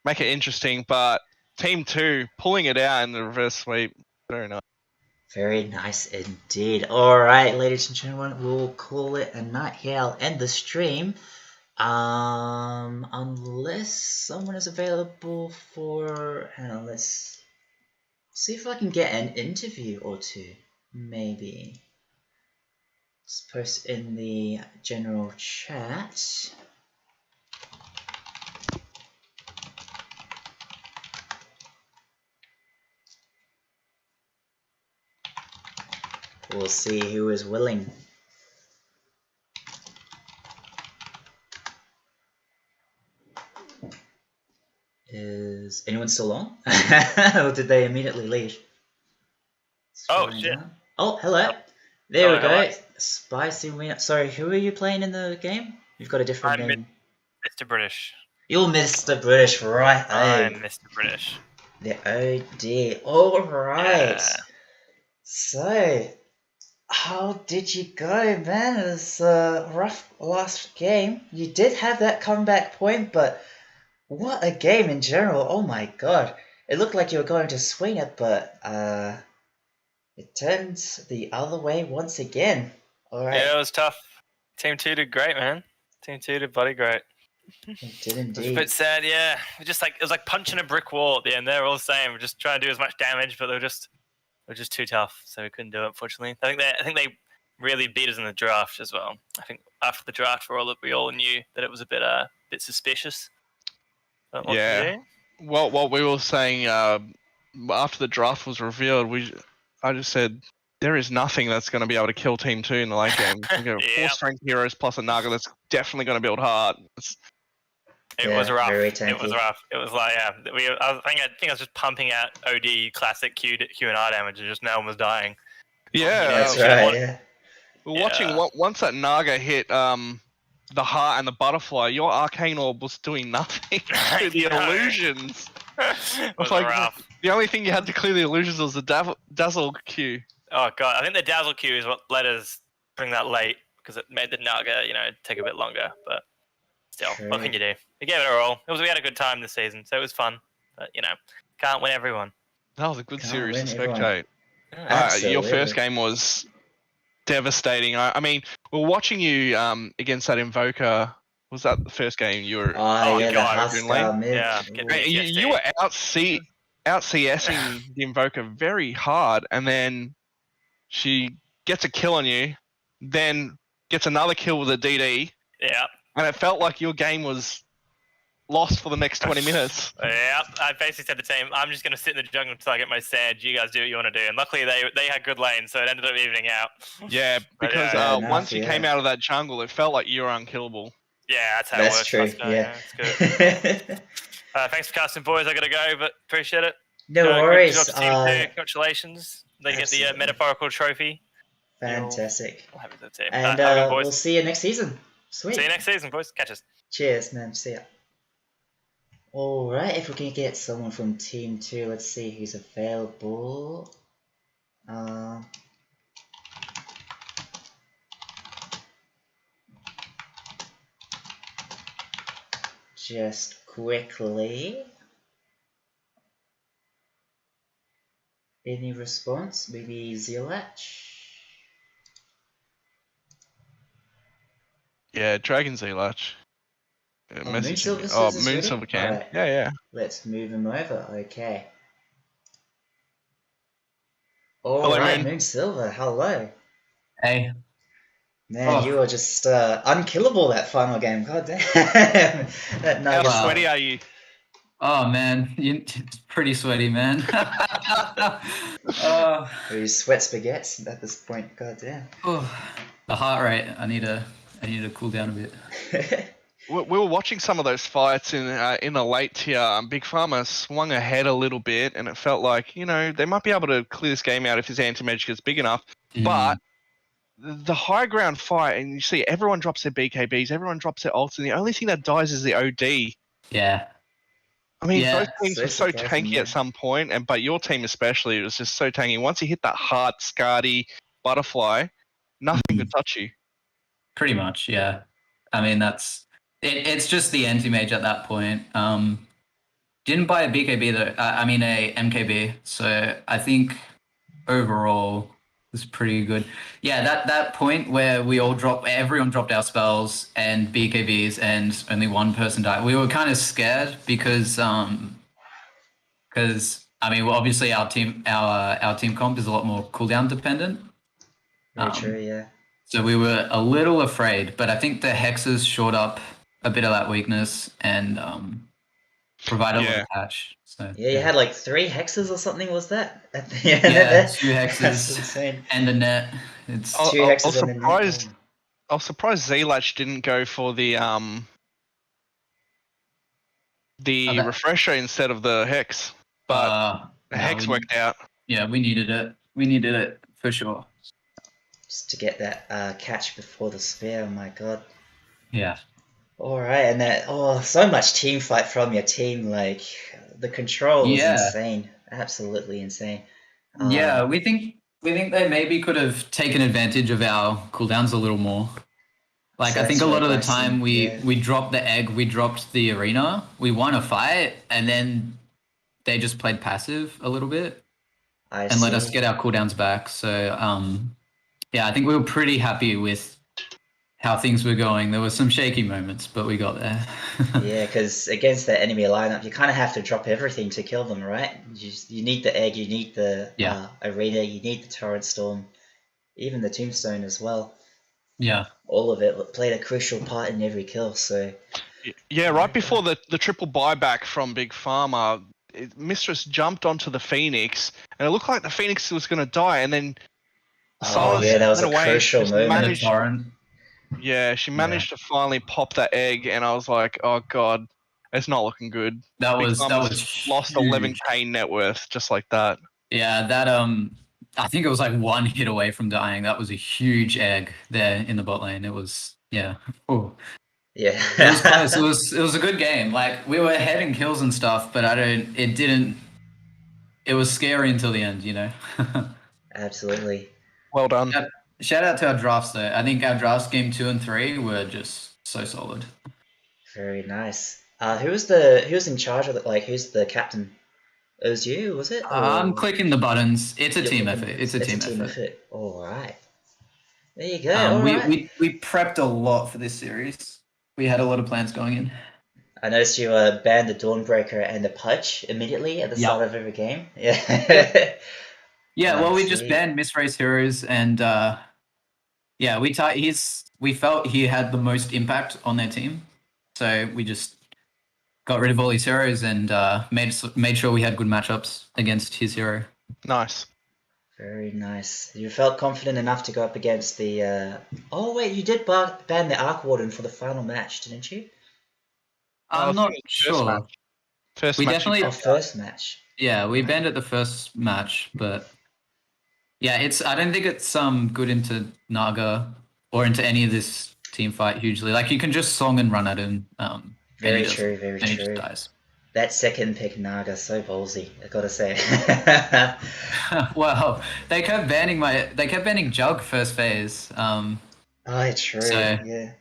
make it interesting. But Team 2, pulling it out in the reverse sweep, very nice. Very nice indeed. Alright, ladies and gentlemen, we'll call it a night here. I'll end the stream. Unless someone is available for... Hang on, let's see if I can get an interview or two. Maybe. Let's post in the general chat. We'll see who is willing. Is anyone still on? Or did they immediately leave? Oh, Scrolling shit. down. Oh, hello. There we go. Hello. Spicy win. Sorry, who are you playing in the game? You've got a different I'm name. Mr. British. You're Mr. British, right? I'm Mr. British. The OD. Alright. Yeah. So, how did you go, man? It was a rough last game. You did have that comeback point, but what a game in general. Oh my god. It looked like you were going to swing it, but it turned the other way once again. Alright. Yeah, it was tough. Team 2 did great, man. Team 2 did bloody great. It did It was a indeed. bit sad, yeah. It was like punching a brick wall at the end. They were all the same. We're just trying to do as much damage, but they were just too tough, so we couldn't do it. Unfortunately, I think they really beat us in the draft as well. I think after the draft, we all knew that it was a bit suspicious. But what can you do? Well, what we were saying after the draft was revealed, I just said there is nothing that's going to be able to kill Team 2 in the late game. We got Yep. 4 strength heroes plus a Naga that's definitely going to build hard. It Yeah, was rough. very It was tanky. rough. It was like, yeah. I think I was just pumping out OD classic Q and R damage, and just no one was dying. Yeah, That's Yeah. right, yeah. we're watching once that Naga hit the heart and the butterfly, your arcane orb was doing nothing to the know. illusions. It was like- rough. The only thing you had to clear the illusions was the dazzle Q. Oh god, I think the dazzle Q is what let us bring that late because it made the Naga, take a bit longer. But still, what can you do? We gave it a roll. We had a good time this season, so it was fun. But can't win everyone. That was a good Can't series to win everyone. spectate. Your first game was devastating. I mean, we're watching you against that Invoker. Was that the first game you were? Oh, yeah, the God, Huskar mid. Yeah, Ooh. get Mate, PTSD. you were out CSing the Invoker very hard, and then she gets a kill on you, then gets another kill with a DD, Yeah, and it felt like your game was lost for the next 20 minutes. yeah. I basically said to the team, I'm just going to sit in the jungle until I get my sand. You guys do what you want to do. And luckily, they had good lanes, so it ended up evening out. Yeah, because Fair enough, once you yeah. came out of that jungle, it felt like you were unkillable. Yeah, that's how That's it works. true, Husker, yeah. It's good. Thanks for casting, boys. I got to go, but appreciate it. No Good worries. job to team two. Congratulations. They get the absolutely. metaphorical trophy. Fantastic. We'll have it to the team. And have a good, boys. we'll see you next season. Sweet. See you next season, boys. Catch us. Cheers, man. See ya. Alright, if we can get someone from Team 2, let's see who's available. Just quickly. Any response? Maybe Zilach? Yeah, Dragon Zelach. Moonsilver Oh, says it's ready? Moonsilver can. Alright. Yeah. Let's move him over. Okay. Hello, Alright, Moon. Moonsilver, hello. Hey, Man, Oh. you were just unkillable that final game. God damn. That How nugget. Wow. sweaty are you? oh man, it's pretty sweaty, man. Oh, You sweat spaghetti at this point. God damn. the heart rate. I need to cool down a bit. We were watching some of those fights in the late tier. Big Pharma swung ahead a little bit, and it felt like they might be able to clear this game out if his anti-magic is big enough. But the high ground fight, and you see everyone drops their BKBs, everyone drops their ults, and the only thing that dies is the OD. Yeah, I mean, Yeah. both teams So were so surprising, tanky yeah. at some point, but your team especially, it was just so tanky. Once you hit that heart, Scardy, butterfly, nothing could touch you. pretty much. Yeah, I mean that's it. It's just the anti-mage at that point. Didn't buy a BKB though. I mean a MKB. So I think overall it was pretty good. Yeah, that point where everyone dropped our spells and BKBs, and only one person died. We were kind of scared because I mean, well, obviously our team comp is a lot more cooldown dependent. Very true, yeah. So we were a little afraid, but I think the hexes shored up a bit of that weakness, and provide a lot Yeah. of catch. So Yeah, you had like 3 hexes or something, was that? At the end yeah, there? 2 That's hexes insane. and the net. It's 2 I hexes was and then net. surprised. I was surprised Zlatch didn't go for the oh, that, refresher instead of the hex, but the no, hex worked out. yeah, we needed it. We needed it for sure. Just to get that catch before the spear, oh my god. Yeah. Alright, and that, so much team fight from your team, like, the control was Yeah. insane. Absolutely insane. Yeah, we think they maybe could have taken advantage of our cooldowns a little more. Like, So I think that's a what lot of the I've time seen, we dropped the egg, we dropped the arena, we won a fight, and then they just played passive a little bit I and let us see. get our cooldowns back. So yeah, I think we were pretty happy with how things were going. There were some shaky moments, but we got there. Yeah, because against the enemy lineup, you kind of have to drop everything to kill them, right? You need the egg, you need the Yeah. arena, you need the torrent storm, even the tombstone as well. Yeah. All of it played a crucial part in every kill. So Yeah, right before the triple buyback from Big Pharma, Mistress jumped onto the Phoenix, and it looked like the Phoenix was going to die, and then Silence yeah, that was went a away. crucial Just moment. And the managed, torrent. she managed to finally pop that egg, and I was like, oh god, it's not looking good. That Big was Pharma's lost huge. 11k net worth just like that. Yeah, that I think it was like 1 hit away from dying. That was a huge egg there in the bot lane. It was Ooh. Yeah. It was close. It was a good game. Like, we were ahead in kills and stuff, but it was scary until the end, you know. Absolutely. Well done. Shout out to our drafts though. I think our drafts game 2 and 3 were just so solid. Very nice. Who was in charge of it? Like, who's the captain? It was you, was it? I'm Or clicking the buttons. It's a you're team clicking effort. buttons? It's a team It's a team effort. effort. All right. There you go. All right. We prepped a lot for this series. We had a lot of plans going in. I noticed you banned the Dawnbreaker and the Pudge immediately at the Yep. start of every game. Yeah. Yeah, well, we just see. banned Misrace Heroes, and yeah, we felt he had the most impact on their team, so we just got rid of all his heroes and made sure we had good matchups against his hero. Nice. Very nice. You felt confident enough to go up against the. Oh wait, you did ban the Arc Warden for the final match, didn't you? I'm not sure. First We match. definitely. First match. Yeah, we banned it the first match, but yeah, I don't think it's good into Naga or into any of this team fight hugely. Like, you can just song and run at him. Very true. Very and he true. just dies. That second pick Naga, so ballsy. I gotta say. Well, they kept banning Jug first phase. Oh, true. So- Yeah.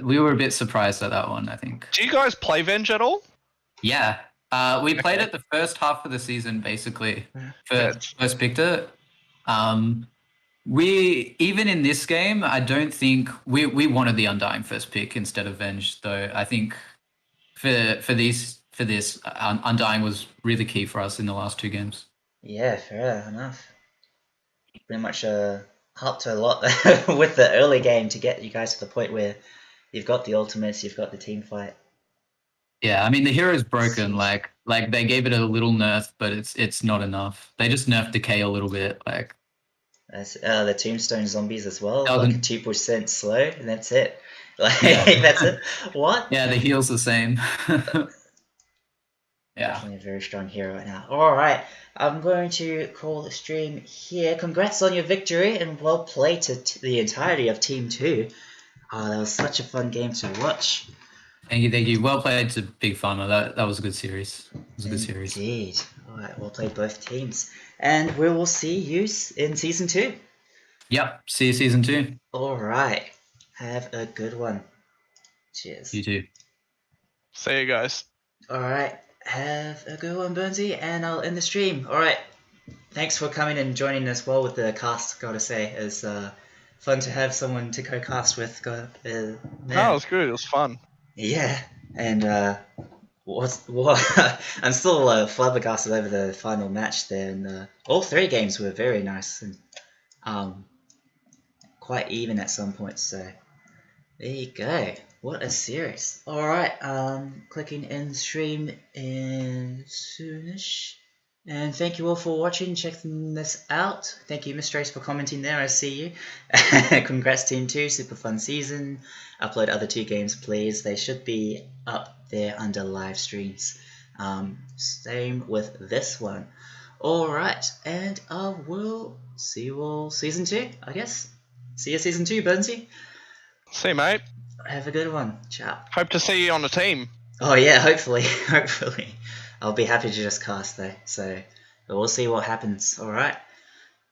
We were a bit surprised at that one, I think. Do you guys play Venge at all? Yeah. We played it the first half of the season, basically. First picked it. We, even in this game, I don't think we wanted the Undying first pick instead of Venge, though. I think for this, Undying was really key for us in the last 2 games. Yeah, fair enough. Pretty much helped a lot with the early game to get you guys to the point where you've got the ultimates, you've got the team fight. Yeah, I mean, the hero's broken. Like they gave it a little nerf, but it's not enough. They just nerfed Decay a little bit. Like, That's the Tombstone zombies as well, Thousand- like 2% slow, and that's it. Like, Yeah. that's it. What? yeah, the heal's the same. Yeah. Definitely a very strong hero right now. Alright, I'm going to call the stream here. Congrats on your victory, and well played to the entirety of Team 2. That was such a fun game to watch. Thank you. Well played to Big Pharma. That was a good series. It was a good series. Indeed. Alright, well played both teams. And we will see you in Season 2. Yep. See you season 2. Alright, have a good one. Cheers. You too. See you guys. Alright, have a good one, Burnsy, and I'll end the stream. Alright, thanks for coming and joining us well with the cast, gotta say. It's fun to have someone to co-cast with. No, it was good. It was fun. Yeah, and I'm still flabbergasted over the final match there, and all 3 games were very nice and quite even at some points, so there you go. What a series. Alright, clicking end stream in soonish. And thank you all for watching, checking this out. Thank you, Mr. Ace, for commenting there. I see you. Congrats, Team 2. Super fun season. Upload other 2 games, please. They should be up there under live streams. Same with this one. Alright, and we'll see you all Season 2, I guess. See you Season 2, Burnsy. See you, mate. Have a good one. Ciao. Hope to see you on the team. Oh yeah, hopefully. Hopefully. I'll be happy to just cast though, so we'll see what happens. Alright.